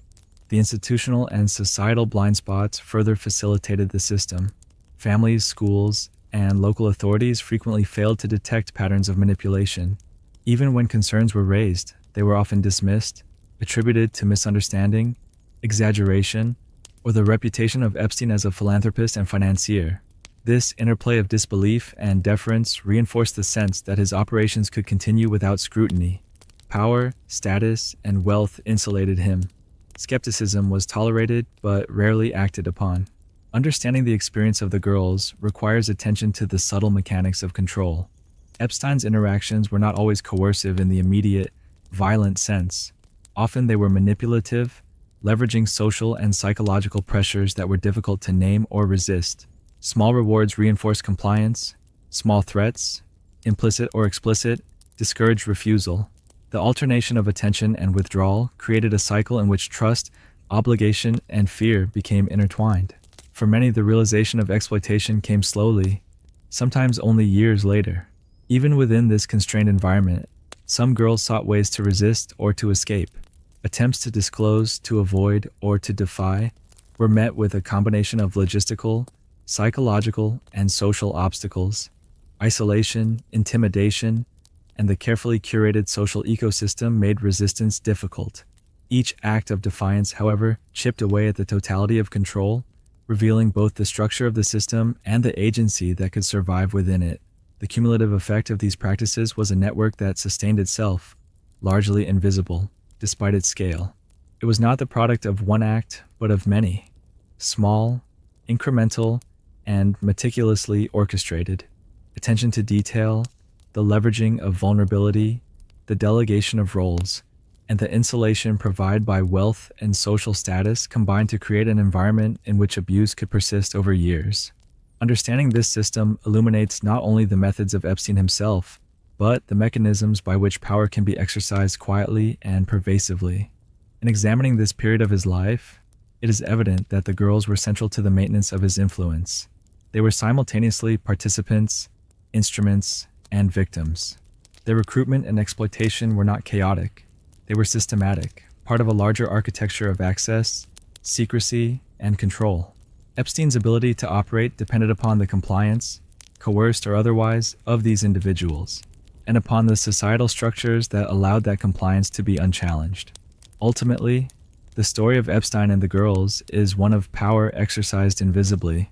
The institutional and societal blind spots further facilitated the system. Families, schools, and local authorities frequently failed to detect patterns of manipulation. Even when concerns were raised, they were often dismissed, attributed to misunderstanding, exaggeration, or the reputation of Epstein as a philanthropist and financier. This interplay of disbelief and deference reinforced the sense that his operations could continue without scrutiny. Power, status, and wealth insulated him. Skepticism was tolerated but rarely acted upon. Understanding the experience of the girls requires attention to the subtle mechanics of control. Epstein's interactions were not always coercive in the immediate, violent sense. Often they were manipulative, leveraging social and psychological pressures that were difficult to name or resist. Small rewards reinforced compliance. Small threats, implicit or explicit, discouraged refusal. The alternation of attention and withdrawal created a cycle in which trust, obligation, and fear became intertwined. For many, the realization of exploitation came slowly, sometimes only years later. Even within this constrained environment, some girls sought ways to resist or to escape. Attempts to disclose, to avoid, or to defy were met with a combination of logistical, psychological, and social obstacles. Isolation, intimidation, and the carefully curated social ecosystem made resistance difficult. Each act of defiance, however, chipped away at the totality of control, revealing both the structure of the system and the agency that could survive within it. The cumulative effect of these practices was a network that sustained itself, largely invisible, despite its scale. It was not the product of one act, but of many. Small, incremental, and meticulously orchestrated. Attention to detail, the leveraging of vulnerability, the delegation of roles, and the insulation provided by wealth and social status combined to create an environment in which abuse could persist over years. Understanding this system illuminates not only the methods of Epstein himself, but the mechanisms by which power can be exercised quietly and pervasively. In examining this period of his life, it is evident that the girls were central to the maintenance of his influence. They were simultaneously participants, instruments, and victims. Their recruitment and exploitation were not chaotic. They were systematic, part of a larger architecture of access, secrecy, and control. Epstein's ability to operate depended upon the compliance, coerced or otherwise, of these individuals, and upon the societal structures that allowed that compliance to be unchallenged. Ultimately, the story of Epstein and the girls is one of power exercised invisibly,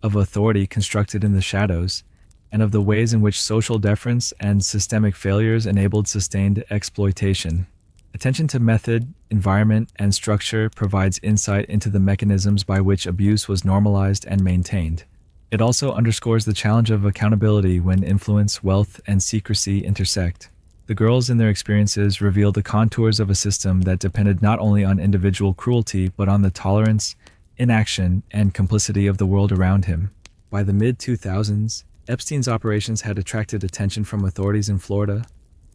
of authority constructed in the shadows, and of the ways in which social deference and systemic failures enabled sustained exploitation. Attention to method, environment, and structure provides insight into the mechanisms by which abuse was normalized and maintained. It also underscores the challenge of accountability when influence, wealth, and secrecy intersect. The girls and their experiences reveal the contours of a system that depended not only on individual cruelty but on the tolerance, inaction, and complicity of the world around him. By the mid-2000s, Epstein's operations had attracted attention from authorities in Florida,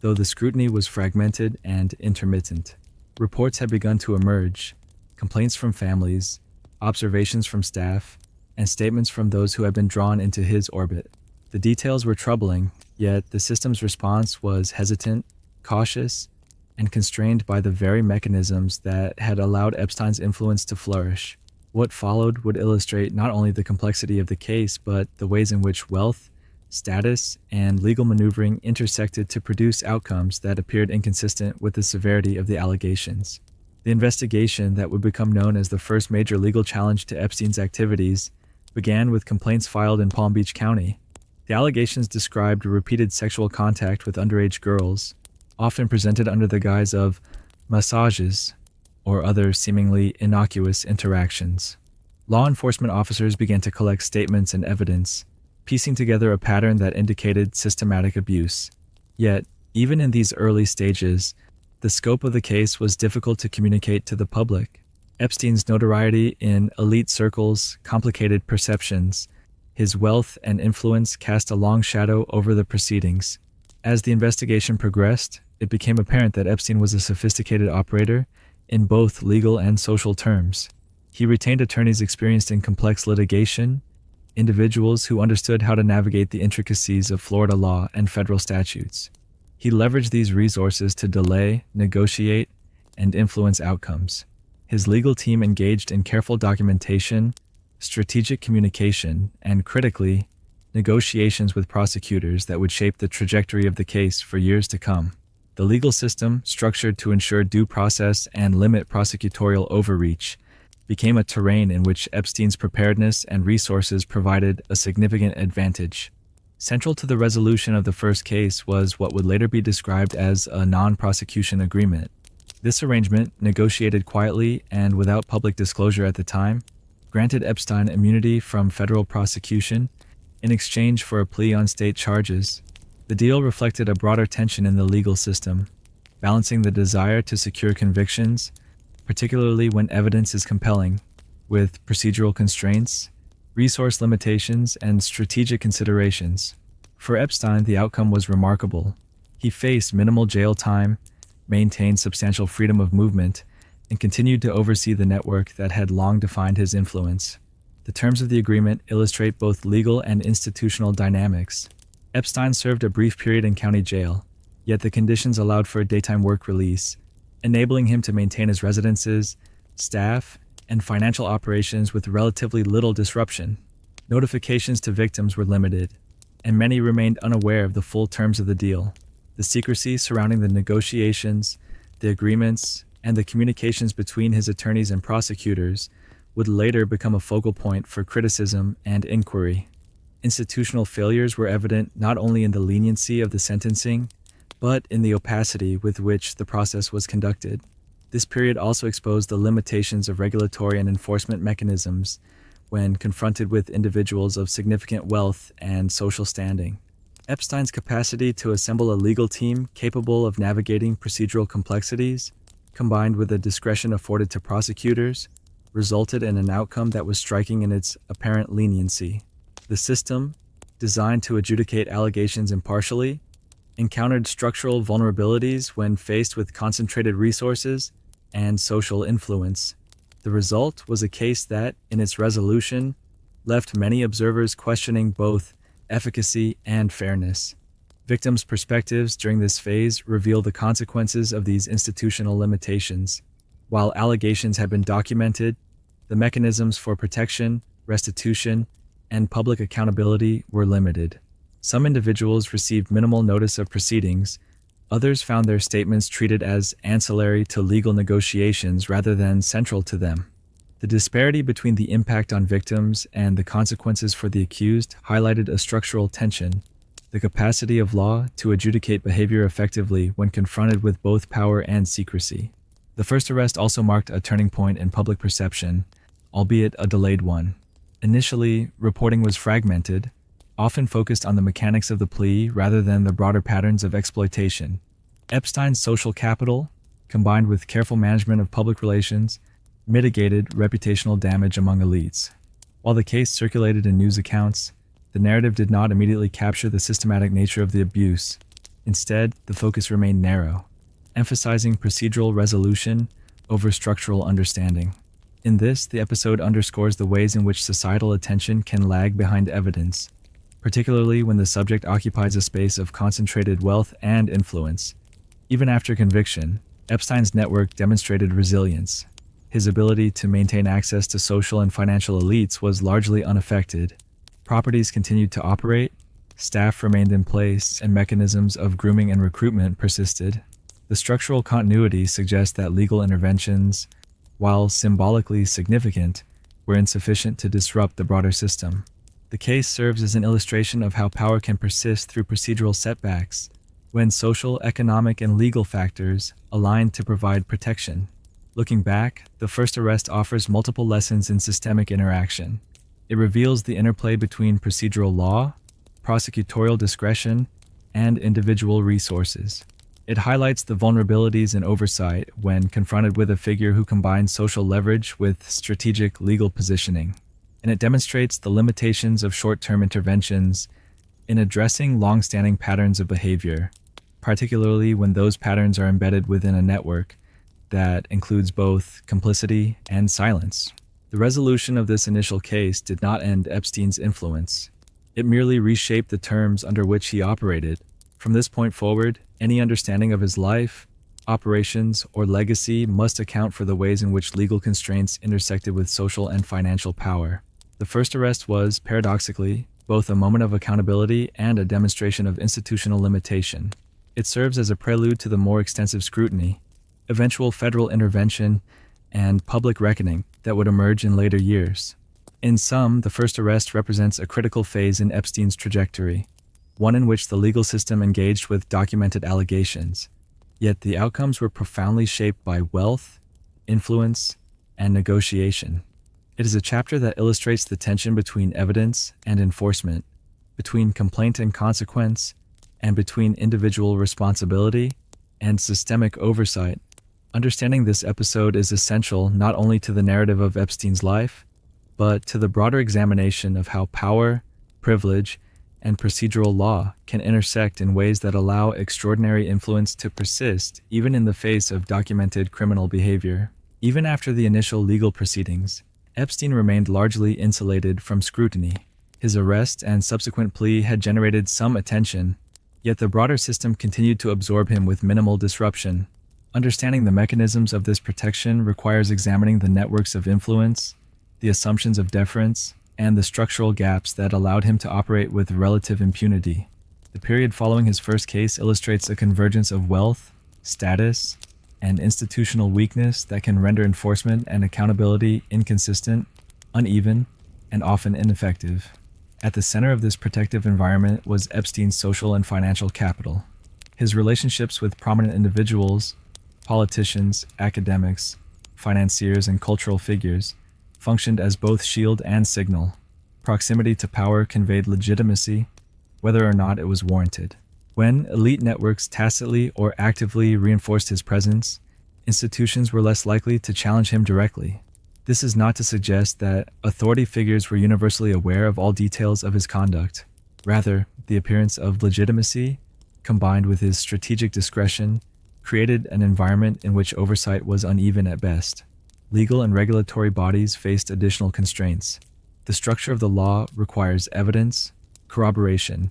though the scrutiny was fragmented and intermittent. Reports had begun to emerge, complaints from families, observations from staff, and statements from those who had been drawn into his orbit. The details were troubling, yet the system's response was hesitant, cautious, and constrained by the very mechanisms that had allowed Epstein's influence to flourish. What followed would illustrate not only the complexity of the case, but the ways in which wealth, status, and legal maneuvering intersected to produce outcomes that appeared inconsistent with the severity of the allegations. The investigation that would become known as the first major legal challenge to Epstein's activities began with complaints filed in Palm Beach County. The allegations described repeated sexual contact with underage girls, often presented under the guise of massages or other seemingly innocuous interactions. Law enforcement officers began to collect statements and evidence, piecing together a pattern that indicated systematic abuse. Yet, even in these early stages, the scope of the case was difficult to communicate to the public. Epstein's notoriety in elite circles complicated perceptions. His wealth and influence cast a long shadow over the proceedings. As the investigation progressed, it became apparent that Epstein was a sophisticated operator in both legal and social terms. He retained attorneys experienced in complex litigation, individuals who understood how to navigate the intricacies of Florida law and federal statutes. He leveraged these resources to delay, negotiate, and influence outcomes. His legal team engaged in careful documentation, strategic communication, and critically, negotiations with prosecutors that would shape the trajectory of the case for years to come. The legal system, structured to ensure due process and limit prosecutorial overreach, became a terrain in which Epstein's preparedness and resources provided a significant advantage. Central to the resolution of the first case was what would later be described as a non-prosecution agreement. This arrangement, negotiated quietly and without public disclosure at the time, granted Epstein immunity from federal prosecution in exchange for a plea on state charges. The deal reflected a broader tension in the legal system, balancing the desire to secure convictions, particularly when evidence is compelling, with procedural constraints, resource limitations, and strategic considerations. For Epstein, the outcome was remarkable. He faced minimal jail time, maintained substantial freedom of movement, and continued to oversee the network that had long defined his influence. The terms of the agreement illustrate both legal and institutional dynamics. Epstein served a brief period in county jail, yet the conditions allowed for a daytime work release, enabling him to maintain his residences, staff, and financial operations with relatively little disruption. Notifications to victims were limited, and many remained unaware of the full terms of the deal. The secrecy surrounding the negotiations, the agreements, and the communications between his attorneys and prosecutors would later become a focal point for criticism and inquiry. Institutional failures were evident not only in the leniency of the sentencing, but in the opacity with which the process was conducted. This period also exposed the limitations of regulatory and enforcement mechanisms when confronted with individuals of significant wealth and social standing. Epstein's capacity to assemble a legal team capable of navigating procedural complexities, combined with the discretion afforded to prosecutors, resulted in an outcome that was striking in its apparent leniency. The system, designed to adjudicate allegations impartially, encountered structural vulnerabilities when faced with concentrated resources and social influence. The result was a case that, in its resolution, left many observers questioning both efficacy and fairness. Victims' perspectives during this phase reveal the consequences of these institutional limitations. While allegations had been documented, the mechanisms for protection, restitution, and public accountability were limited. Some individuals received minimal notice of proceedings. Others found their statements treated as ancillary to legal negotiations rather than central to them. The disparity between the impact on victims and the consequences for the accused highlighted a structural tension: the capacity of law to adjudicate behavior effectively when confronted with both power and secrecy. The first arrest also marked a turning point in public perception, albeit a delayed one. Initially, reporting was fragmented, often focused on the mechanics of the plea rather than the broader patterns of exploitation. Epstein's social capital, combined with careful management of public relations, mitigated reputational damage among elites. While the case circulated in news accounts, the narrative did not immediately capture the systematic nature of the abuse. Instead, the focus remained narrow, emphasizing procedural resolution over structural understanding. In this, the episode underscores the ways in which societal attention can lag behind evidence, particularly when the subject occupies a space of concentrated wealth and influence. Even after conviction, Epstein's network demonstrated resilience. His ability to maintain access to social and financial elites was largely unaffected. Properties continued to operate, staff remained in place, and mechanisms of grooming and recruitment persisted. The structural continuity suggests that legal interventions, while symbolically significant, were insufficient to disrupt the broader system. The case serves as an illustration of how power can persist through procedural setbacks, when social, economic, and legal factors align to provide protection. Looking back, the first arrest offers multiple lessons in systemic interaction. It reveals the interplay between procedural law, prosecutorial discretion, and individual resources. It highlights the vulnerabilities in oversight when confronted with a figure who combines social leverage with strategic legal positioning. And it demonstrates the limitations of short-term interventions in addressing long-standing patterns of behavior, particularly when those patterns are embedded within a network that includes both complicity and silence. The resolution of this initial case did not end Epstein's influence. It merely reshaped the terms under which he operated. From this point forward, any understanding of his life, operations, or legacy must account for the ways in which legal constraints intersected with social and financial power. The first arrest was, paradoxically, both a moment of accountability and a demonstration of institutional limitation. It serves as a prelude to the more extensive scrutiny, eventual federal intervention, and public reckoning that would emerge in later years. In sum, the first arrest represents a critical phase in Epstein's trajectory, one in which the legal system engaged with documented allegations. Yet the outcomes were profoundly shaped by wealth, influence, and negotiation. It is a chapter that illustrates the tension between evidence and enforcement, between complaint and consequence, and between individual responsibility and systemic oversight. Understanding this episode is essential not only to the narrative of Epstein's life, but to the broader examination of how power, privilege, and procedural law can intersect in ways that allow extraordinary influence to persist even in the face of documented criminal behavior. Even after the initial legal proceedings, Epstein remained largely insulated from scrutiny. His arrest and subsequent plea had generated some attention, yet the broader system continued to absorb him with minimal disruption. Understanding the mechanisms of this protection requires examining the networks of influence, the assumptions of deference, and the structural gaps that allowed him to operate with relative impunity. The period following his first case illustrates a convergence of wealth, status, and institutional weakness that can render enforcement and accountability inconsistent, uneven, and often ineffective. At the center of this protective environment was Epstein's social and financial capital. His relationships with prominent individuals, politicians, academics, financiers, and cultural figures functioned as both shield and signal. Proximity to power conveyed legitimacy, whether or not it was warranted. When elite networks tacitly or actively reinforced his presence, institutions were less likely to challenge him directly. This is not to suggest that authority figures were universally aware of all details of his conduct. Rather, the appearance of legitimacy, combined with his strategic discretion, created an environment in which oversight was uneven at best. Legal and regulatory bodies faced additional constraints. The structure of the law requires evidence, corroboration,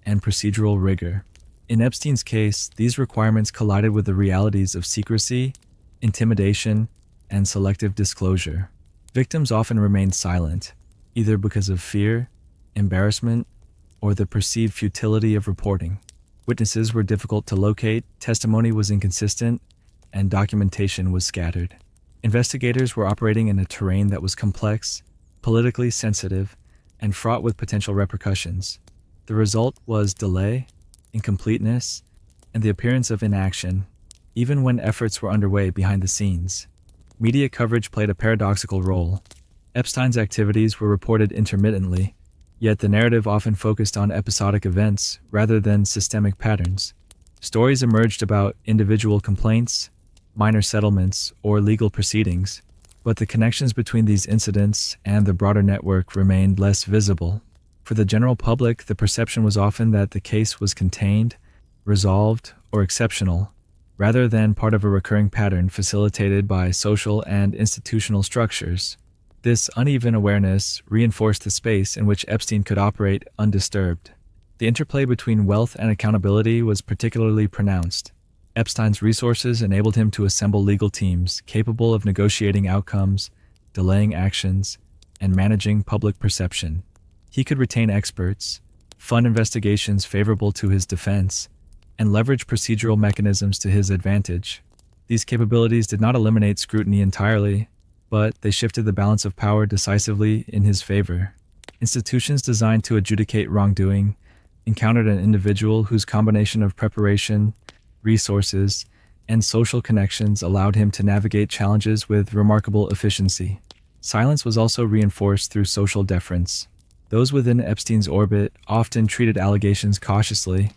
and procedural rigor. In Epstein's case, these requirements collided with the realities of secrecy, intimidation, and selective disclosure. Victims often remained silent, either because of fear, embarrassment, or the perceived futility of reporting. Witnesses were difficult to locate, testimony was inconsistent, and documentation was scattered. Investigators were operating in a terrain that was complex, politically sensitive, and fraught with potential repercussions. The result was delay, incompleteness, and the appearance of inaction, even when efforts were underway behind the scenes. Media coverage played a paradoxical role. Epstein's activities were reported intermittently, yet the narrative often focused on episodic events rather than systemic patterns. Stories emerged about individual complaints, minor settlements, or legal proceedings, but the connections between these incidents and the broader network remained less visible. For the general public, the perception was often that the case was contained, resolved, or exceptional, rather than part of a recurring pattern facilitated by social and institutional structures. This uneven awareness reinforced the space in which Epstein could operate undisturbed. The interplay between wealth and accountability was particularly pronounced. Epstein's resources enabled him to assemble legal teams capable of negotiating outcomes, delaying actions, and managing public perception. He could retain experts, fund investigations favorable to his defense, and leverage procedural mechanisms to his advantage. These capabilities did not eliminate scrutiny entirely, but they shifted the balance of power decisively in his favor. Institutions designed to adjudicate wrongdoing encountered an individual whose combination of preparation, resources, and social connections allowed him to navigate challenges with remarkable efficiency. Silence was also reinforced through social deference. Those within Epstein's orbit often treated allegations cautiously,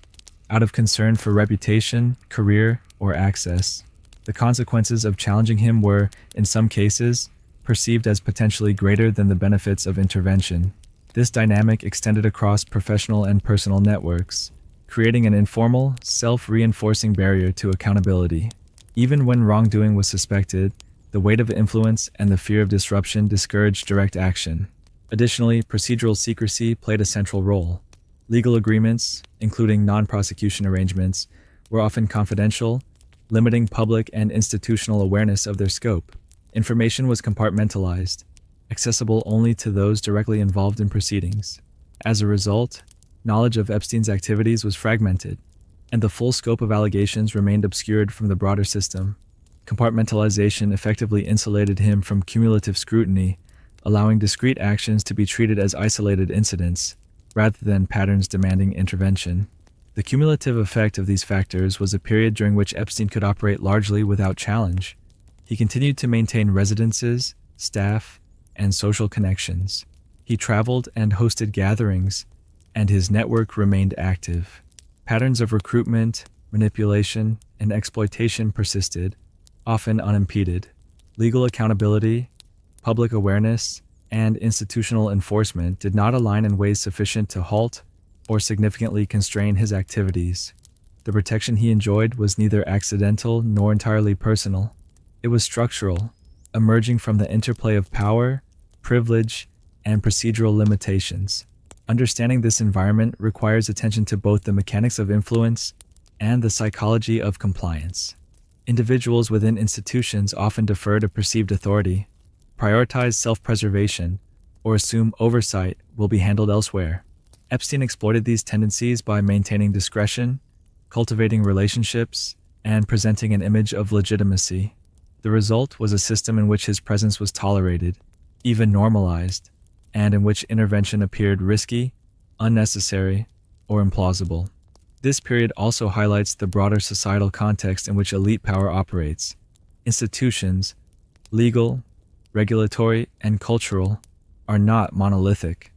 out of concern for reputation, career, or access. The consequences of challenging him were, in some cases, perceived as potentially greater than the benefits of intervention. This dynamic extended across professional and personal networks, creating an informal, self-reinforcing barrier to accountability. Even when wrongdoing was suspected, the weight of influence and the fear of disruption discouraged direct action. Additionally, procedural secrecy played a central role. Legal agreements, including non-prosecution arrangements, were often confidential, limiting public and institutional awareness of their scope. Information was compartmentalized, accessible only to those directly involved in proceedings. As a result, knowledge of Epstein's activities was fragmented, and the full scope of allegations remained obscured from the broader system. Compartmentalization effectively insulated him from cumulative scrutiny, allowing discrete actions to be treated as isolated incidents, rather than patterns demanding intervention. The cumulative effect of these factors was a period during which Epstein could operate largely without challenge. He continued to maintain residences, staff, and social connections. He traveled and hosted gatherings, and his network remained active. Patterns of recruitment, manipulation, and exploitation persisted, often unimpeded. Legal accountability, public awareness, and institutional enforcement did not align in ways sufficient to halt or significantly constrain his activities. The protection he enjoyed was neither accidental nor entirely personal. It was structural, emerging from the interplay of power, privilege, and procedural limitations. Understanding this environment requires attention to both the mechanics of influence and the psychology of compliance. Individuals within institutions often defer to perceived authority, prioritize self-preservation, or assume oversight will be handled elsewhere. Epstein exploited these tendencies by maintaining discretion, cultivating relationships, and presenting an image of legitimacy. The result was a system in which his presence was tolerated, even normalized, and in which intervention appeared risky, unnecessary, or implausible. This period also highlights the broader societal context in which elite power operates. Institutions, legal, regulatory, and cultural, are not monolithic.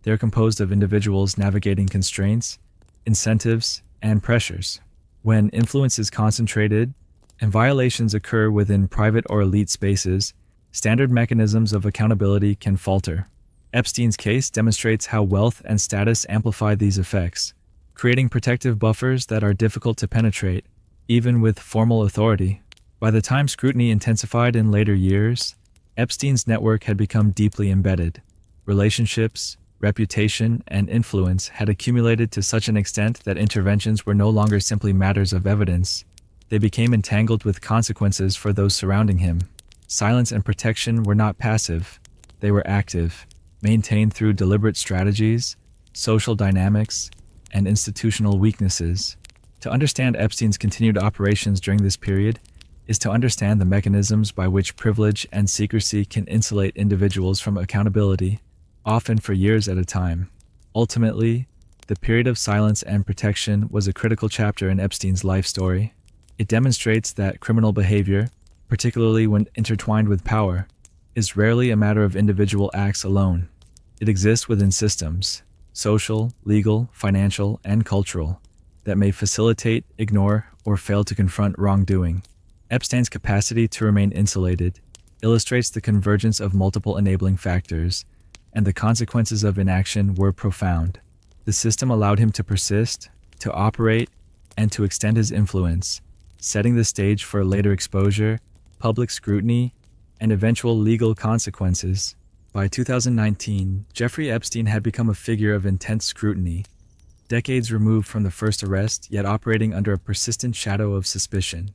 They are composed of individuals navigating constraints, incentives, and pressures. When influence is concentrated and violations occur within private or elite spaces, standard mechanisms of accountability can falter. Epstein's case demonstrates how wealth and status amplify these effects, creating protective buffers that are difficult to penetrate, even with formal authority. By the time scrutiny intensified in later years, Epstein's network had become deeply embedded. Relationships, reputation, and influence had accumulated to such an extent that interventions were no longer simply matters of evidence. They became entangled with consequences for those surrounding him. Silence and protection were not passive, they were active, maintained through deliberate strategies, social dynamics, and institutional weaknesses. To understand Epstein's continued operations during this period is to understand the mechanisms by which privilege and secrecy can insulate individuals from accountability, often for years at a time. Ultimately, the period of silence and protection was a critical chapter in Epstein's life story. It demonstrates that criminal behavior, particularly when intertwined with power, is rarely a matter of individual acts alone. It exists within systems, social, legal, financial, and cultural, that may facilitate, ignore, or fail to confront wrongdoing. Epstein's capacity to remain insulated illustrates the convergence of multiple enabling factors, and the consequences of inaction were profound. The system allowed him to persist, to operate, and to extend his influence, setting the stage for later exposure, public scrutiny, and eventual legal consequences. By 2019, Jeffrey Epstein had become a figure of intense scrutiny, decades removed from the first arrest, yet operating under a persistent shadow of suspicion.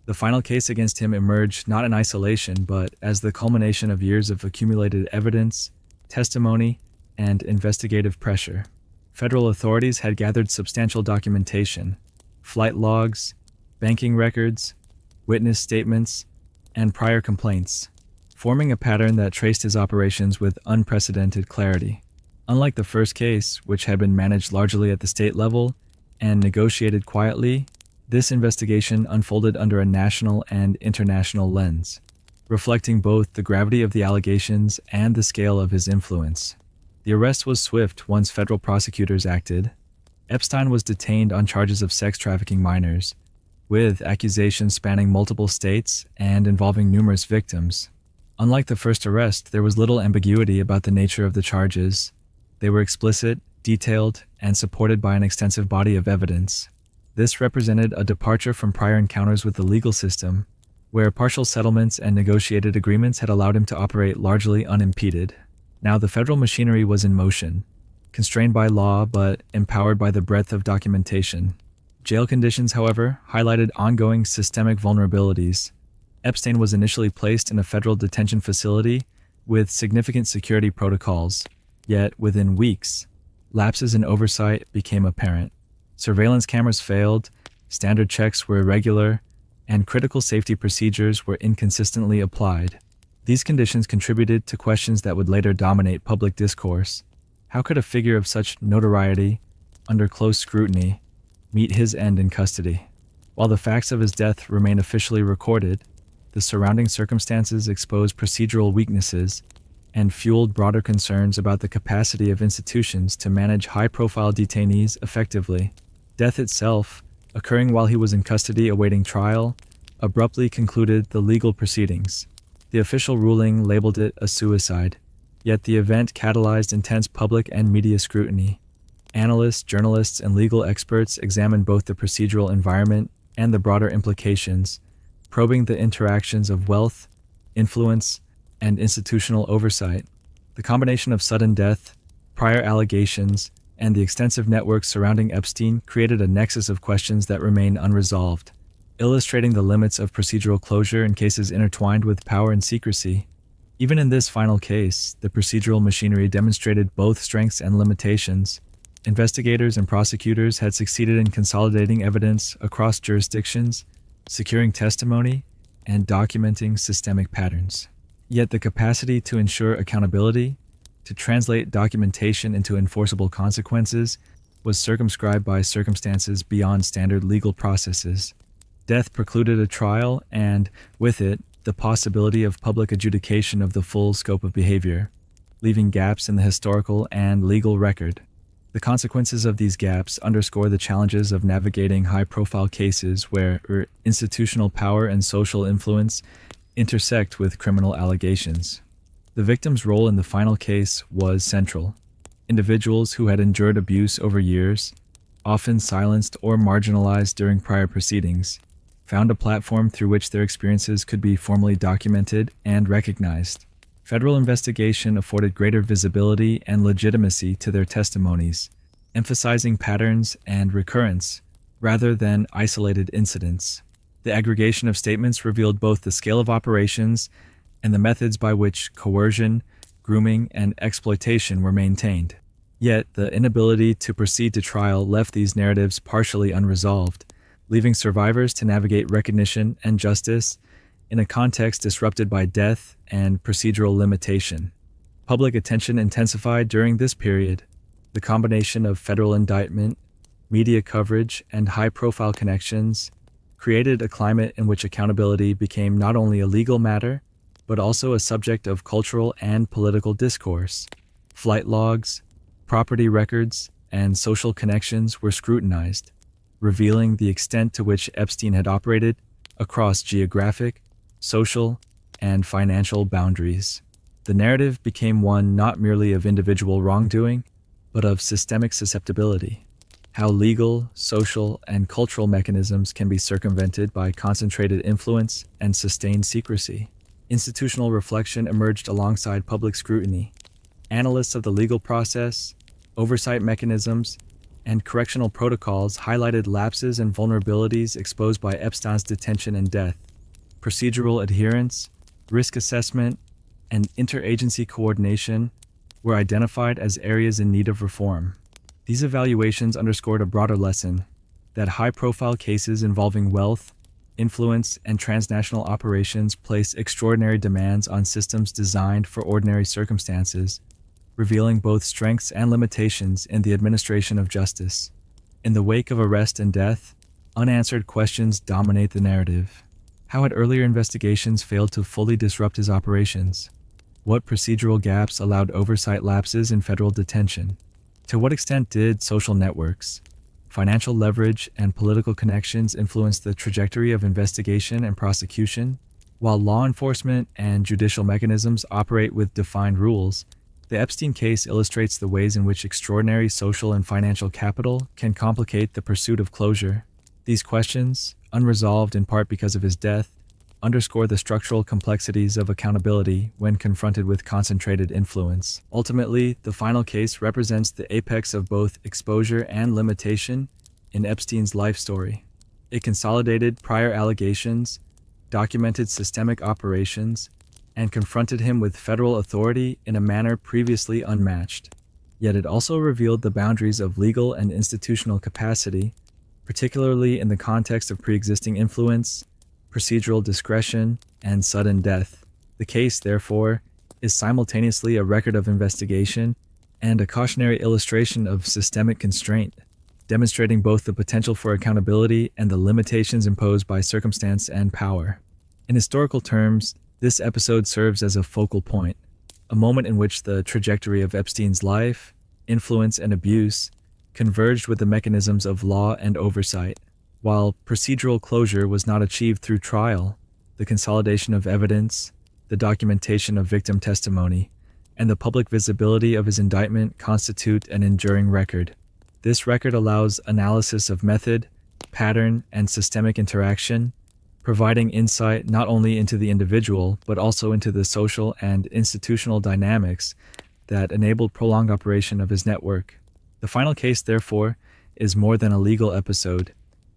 The final case against him emerged not in isolation, but as the culmination of years of accumulated evidence, testimony, and investigative pressure. Federal authorities had gathered substantial documentation, flight logs, banking records, witness statements, and prior complaints, forming a pattern that traced his operations with unprecedented clarity. Unlike the first case, which had been managed largely at the state level and negotiated quietly, this investigation unfolded under a national and international lens, reflecting both the gravity of the allegations and the scale of his influence. The arrest was swift once federal prosecutors acted. Epstein was detained on charges of sex trafficking minors, with accusations spanning multiple states and involving numerous victims. Unlike the first arrest, there was little ambiguity about the nature of the charges. They were explicit, detailed, and supported by an extensive body of evidence. This represented a departure from prior encounters with the legal system, where partial settlements and negotiated agreements had allowed him to operate largely unimpeded. Now the federal machinery was in motion, constrained by law but empowered by the breadth of documentation. Jail conditions, however, highlighted ongoing systemic vulnerabilities. Epstein was initially placed in a federal detention facility with significant security protocols, yet within weeks, lapses in oversight became apparent. Surveillance cameras failed, standard checks were irregular, and critical safety procedures were inconsistently applied. These conditions contributed to questions that would later dominate public discourse. How could a figure of such notoriety, under close scrutiny, meet his end in custody? While the facts of his death remain officially recorded, the surrounding circumstances exposed procedural weaknesses and fueled broader concerns about the capacity of institutions to manage high-profile detainees effectively. Death itself, occurring while he was in custody awaiting trial, abruptly concluded the legal proceedings. The official ruling labeled it a suicide, yet the event catalyzed intense public and media scrutiny. Analysts, journalists, and legal experts examined both the procedural environment and the broader implications, probing the interactions of wealth, influence, and institutional oversight. The combination of sudden death, prior allegations, and the extensive networks surrounding Epstein created a nexus of questions that remain unresolved, illustrating the limits of procedural closure in cases intertwined with power and secrecy. Even in this final case, the procedural machinery demonstrated both strengths and limitations. Investigators and prosecutors had succeeded in consolidating evidence across jurisdictions, securing testimony, and documenting systemic patterns. Yet the capacity to ensure accountability, to translate documentation into enforceable consequences, was circumscribed by circumstances beyond standard legal processes. Death precluded a trial and, with it, the possibility of public adjudication of the full scope of behavior, leaving gaps in the historical and legal record. The consequences of these gaps underscore the challenges of navigating high-profile cases where institutional power and social influence intersect with criminal allegations. The victim's role in the final case was central. Individuals who had endured abuse over years, often silenced or marginalized during prior proceedings, found a platform through which their experiences could be formally documented and recognized. Federal investigation afforded greater visibility and legitimacy to their testimonies, emphasizing patterns and recurrence rather than isolated incidents. The aggregation of statements revealed both the scale of operations and the methods by which coercion, grooming, and exploitation were maintained. Yet, the inability to proceed to trial left these narratives partially unresolved, leaving survivors to navigate recognition and justice in a context disrupted by death and procedural limitation. Public attention intensified during this period. The combination of federal indictment, media coverage, and high-profile connections created a climate in which accountability became not only a legal matter, but also a subject of cultural and political discourse. Flight logs, property records, and social connections were scrutinized, revealing the extent to which Epstein had operated across geographic, social, and financial boundaries. The narrative became one not merely of individual wrongdoing, but of systemic susceptibility. How legal, social, and cultural mechanisms can be circumvented by concentrated influence and sustained secrecy. Institutional reflection emerged alongside public scrutiny. Analysts of the legal process, oversight mechanisms, and correctional protocols highlighted lapses and vulnerabilities exposed by Epstein's detention and death. Procedural adherence, risk assessment, and interagency coordination were identified as areas in need of reform. These evaluations underscored a broader lesson that high-profile cases involving wealth, influence, and transnational operations place extraordinary demands on systems designed for ordinary circumstances, revealing both strengths and limitations in the administration of justice. In the wake of arrest and death, unanswered questions dominate the narrative. How had earlier investigations failed to fully disrupt his operations? What procedural gaps allowed oversight lapses in federal detention? To what extent did social networks, financial leverage, and political connections influence the trajectory of investigation and prosecution? While law enforcement and judicial mechanisms operate with defined rules, the Epstein case illustrates the ways in which extraordinary social and financial capital can complicate the pursuit of closure. These questions, unresolved in part because of his death, underscore the structural complexities of accountability when confronted with concentrated influence. Ultimately, the final case represents the apex of both exposure and limitation in Epstein's life story. It consolidated prior allegations, documented systemic operations, and confronted him with federal authority in a manner previously unmatched. Yet it also revealed the boundaries of legal and institutional capacity, particularly in the context of pre-existing influence, procedural discretion, and sudden death. The case, therefore, is simultaneously a record of investigation and a cautionary illustration of systemic constraint, demonstrating both the potential for accountability and the limitations imposed by circumstance and power. In historical terms, this episode serves as a focal point, a moment in which the trajectory of Epstein's life, influence, and abuse converged with the mechanisms of law and oversight. While procedural closure was not achieved through trial, the consolidation of evidence, the documentation of victim testimony, and the public visibility of his indictment constitute an enduring record. This record allows analysis of method, pattern, and systemic interaction, providing insight not only into the individual, but also into the social and institutional dynamics that enabled prolonged operation of his network. The final case, therefore, is more than a legal episode.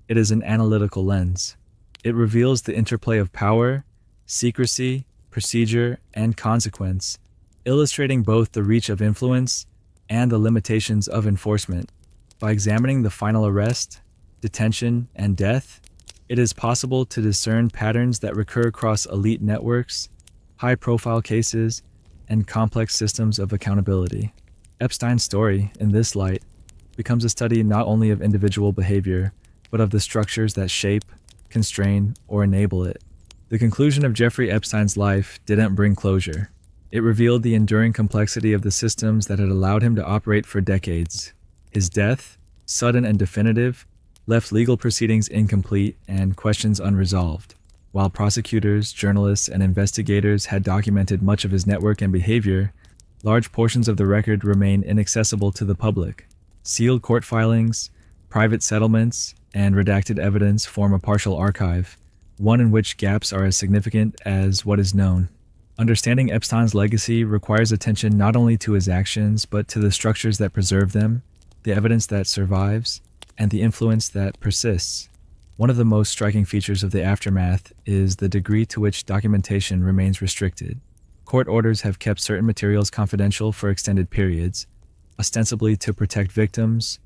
It is an analytical lens. It reveals the interplay of power, secrecy, procedure, and consequence, illustrating both the reach of influence and the limitations of enforcement. By examining the final arrest, detention, and death, it is possible to discern patterns that recur across elite networks, high-profile cases, and complex systems of accountability. Epstein's story, in this light, becomes a study not only of individual behavior, but of the structures that shape, constrain, or enable it. The conclusion of Jeffrey Epstein's life didn't bring closure. It revealed the enduring complexity of the systems that had allowed him to operate for decades. His death, sudden and definitive, left legal proceedings incomplete and questions unresolved. While prosecutors, journalists, and investigators had documented much of his network and behavior, large portions of the record remain inaccessible to the public. Sealed court filings, private settlements, and redacted evidence form a partial archive, one in which gaps are as significant as what is known. Understanding Epstein's legacy requires attention not only to his actions, but to the structures that preserve them, the evidence that survives, and the influence that persists. One of the most striking features of the aftermath is the degree to which documentation remains restricted. Court orders have kept certain materials confidential for extended periods, ostensibly to protect victims,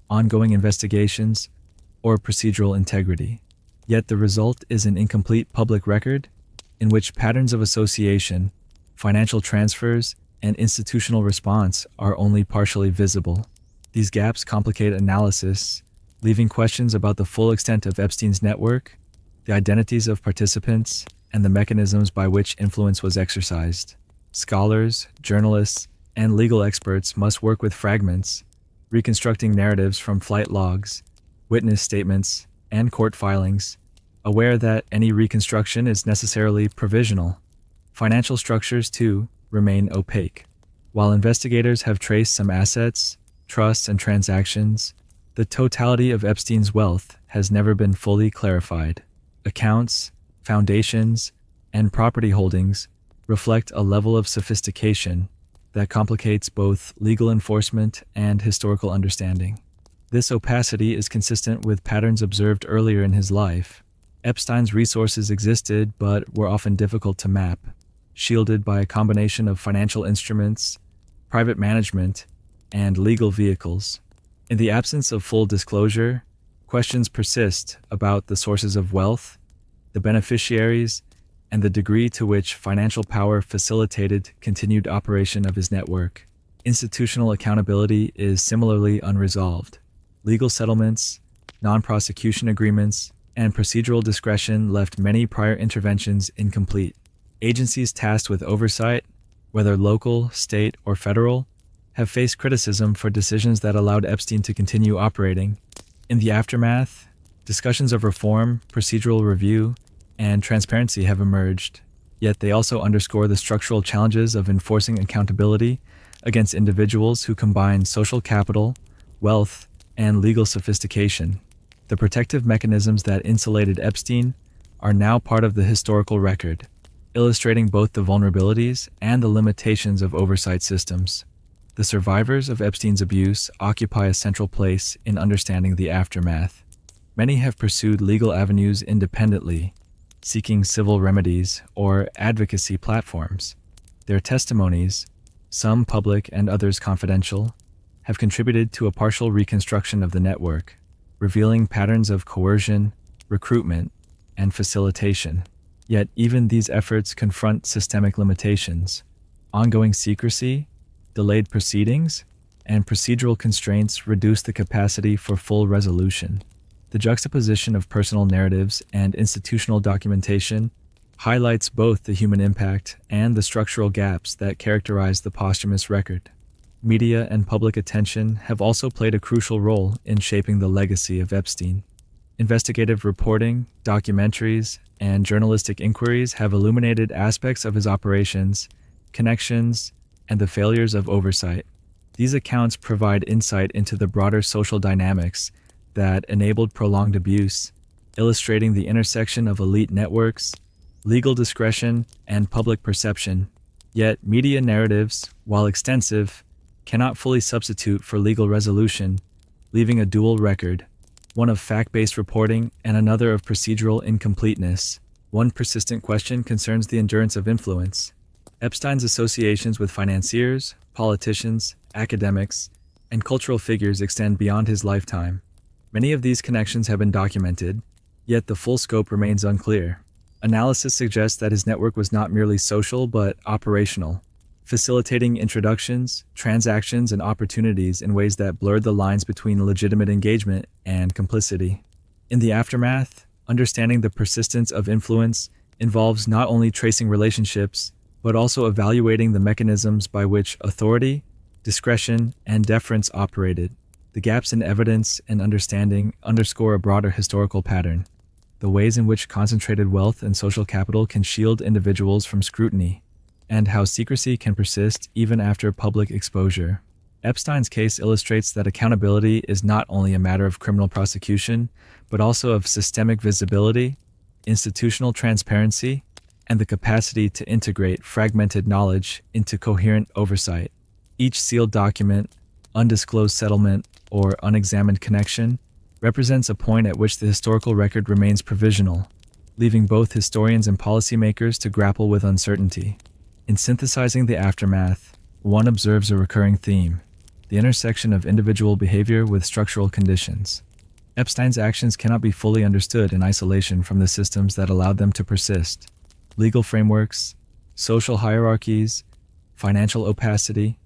ongoing investigations, or procedural integrity. Yet the result is an incomplete public record in which patterns of association, financial transfers, and institutional response are only partially visible. These gaps complicate analysis, leaving questions about the full extent of Epstein's network, the identities of participants, and the mechanisms by which influence was exercised. Scholars, journalists, and legal experts must work with fragments, reconstructing narratives from flight logs, witness statements, and court filings, aware that any reconstruction is necessarily provisional. Financial structures, too, remain opaque. While investigators have traced some assets, trusts, and transactions, the totality of Epstein's wealth has never been fully clarified. Accounts, foundations, and property holdings reflect a level of sophistication that complicates both legal enforcement and historical understanding. This opacity is consistent with patterns observed earlier in his life. Epstein's resources existed but were often difficult to map, shielded by a combination of financial instruments, private management, and legal vehicles. In the absence of full disclosure, questions persist about the sources of wealth, the beneficiaries, and the degree to which financial power facilitated continued operation of his network. Institutional accountability is similarly unresolved. Legal settlements, non-prosecution agreements, and procedural discretion left many prior interventions incomplete. Agencies tasked with oversight, whether local, state, or federal, have faced criticism for decisions that allowed Epstein to continue operating. In the aftermath, discussions of reform, procedural review, and transparency have emerged, yet they also underscore the structural challenges of enforcing accountability against individuals who combine social capital, wealth, and legal sophistication. The protective mechanisms that insulated Epstein are now part of the historical record, illustrating both the vulnerabilities and the limitations of oversight systems. The survivors of Epstein's abuse occupy a central place in understanding the aftermath. Many have pursued legal avenues independently, seeking civil remedies or advocacy platforms. Their testimonies, some public and others confidential, have contributed to a partial reconstruction of the network, revealing patterns of coercion, recruitment, and facilitation. Yet even these efforts confront systemic limitations. Ongoing secrecy, delayed proceedings, and procedural constraints reduce the capacity for full resolution. The juxtaposition of personal narratives and institutional documentation highlights both the human impact and the structural gaps that characterize the posthumous record. Media and public attention have also played a crucial role in shaping the legacy of Epstein. Investigative reporting, documentaries, and journalistic inquiries have illuminated aspects of his operations, connections, and the failures of oversight. These accounts provide insight into the broader social dynamics that enabled prolonged abuse, illustrating the intersection of elite networks, legal discretion, and public perception. Yet, media narratives, while extensive, cannot fully substitute for legal resolution, leaving a dual record, one of fact-based reporting and another of procedural incompleteness. One persistent question concerns the endurance of influence. Epstein's associations with financiers, politicians, academics, and cultural figures extend beyond his lifetime. Many of these connections have been documented, yet the full scope remains unclear. Analysis suggests that his network was not merely social but operational, facilitating introductions, transactions, and opportunities in ways that blurred the lines between legitimate engagement and complicity. In the aftermath, understanding the persistence of influence involves not only tracing relationships, but also evaluating the mechanisms by which authority, discretion, and deference operated. The gaps in evidence and understanding underscore a broader historical pattern: the ways in which concentrated wealth and social capital can shield individuals from scrutiny, and how secrecy can persist even after public exposure. Epstein's case illustrates that accountability is not only a matter of criminal prosecution, but also of systemic visibility, institutional transparency, and the capacity to integrate fragmented knowledge into coherent oversight. Each sealed document, undisclosed settlement, or unexamined connection represents a point at which the historical record remains provisional, leaving both historians and policymakers to grapple with uncertainty. In synthesizing the aftermath, one observes a recurring theme: the intersection of individual behavior with structural conditions. Epstein's actions cannot be fully understood in isolation from the systems that allowed them to persist. Legal frameworks, social hierarchies, financial opacity,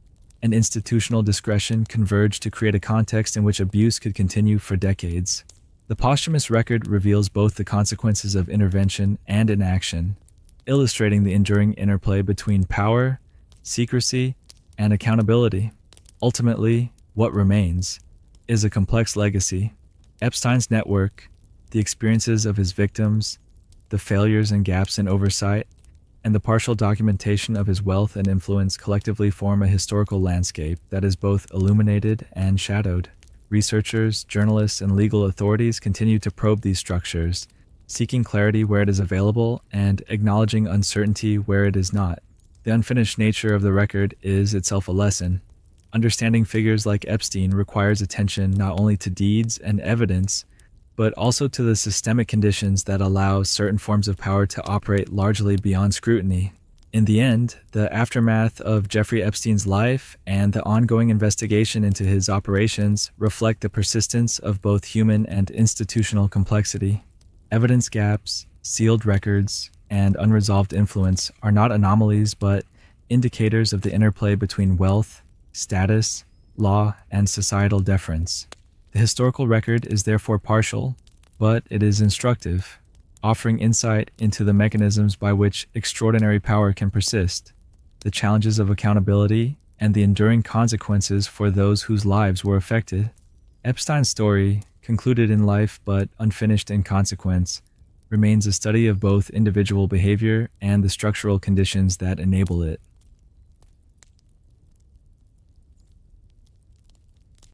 and institutional discretion converge to create a context in which abuse could continue for decades. The posthumous record reveals both the consequences of intervention and inaction, illustrating the enduring interplay between power, secrecy, and accountability. Ultimately, what remains is a complex legacy. Epstein's network, the experiences of his victims, the failures and gaps in oversight, and the partial documentation of his wealth and influence collectively form a historical landscape that is both illuminated and shadowed. Researchers, journalists, and legal authorities continue to probe these structures, seeking clarity where it is available and acknowledging uncertainty where it is not. The unfinished nature of the record is itself a lesson. Understanding figures like Epstein requires attention not only to deeds and evidence, but also to the systemic conditions that allow certain forms of power to operate largely beyond scrutiny. In the end, the aftermath of Jeffrey Epstein's life and the ongoing investigation into his operations reflect the persistence of both human and institutional complexity. Evidence gaps, sealed records, and unresolved influence are not anomalies but indicators of the interplay between wealth, status, law, and societal deference. The historical record is therefore partial, but it is instructive, offering insight into the mechanisms by which extraordinary power can persist, the challenges of accountability, and the enduring consequences for those whose lives were affected. Epstein's story, concluded in life but unfinished in consequence, remains a study of both individual behavior and the structural conditions that enable it.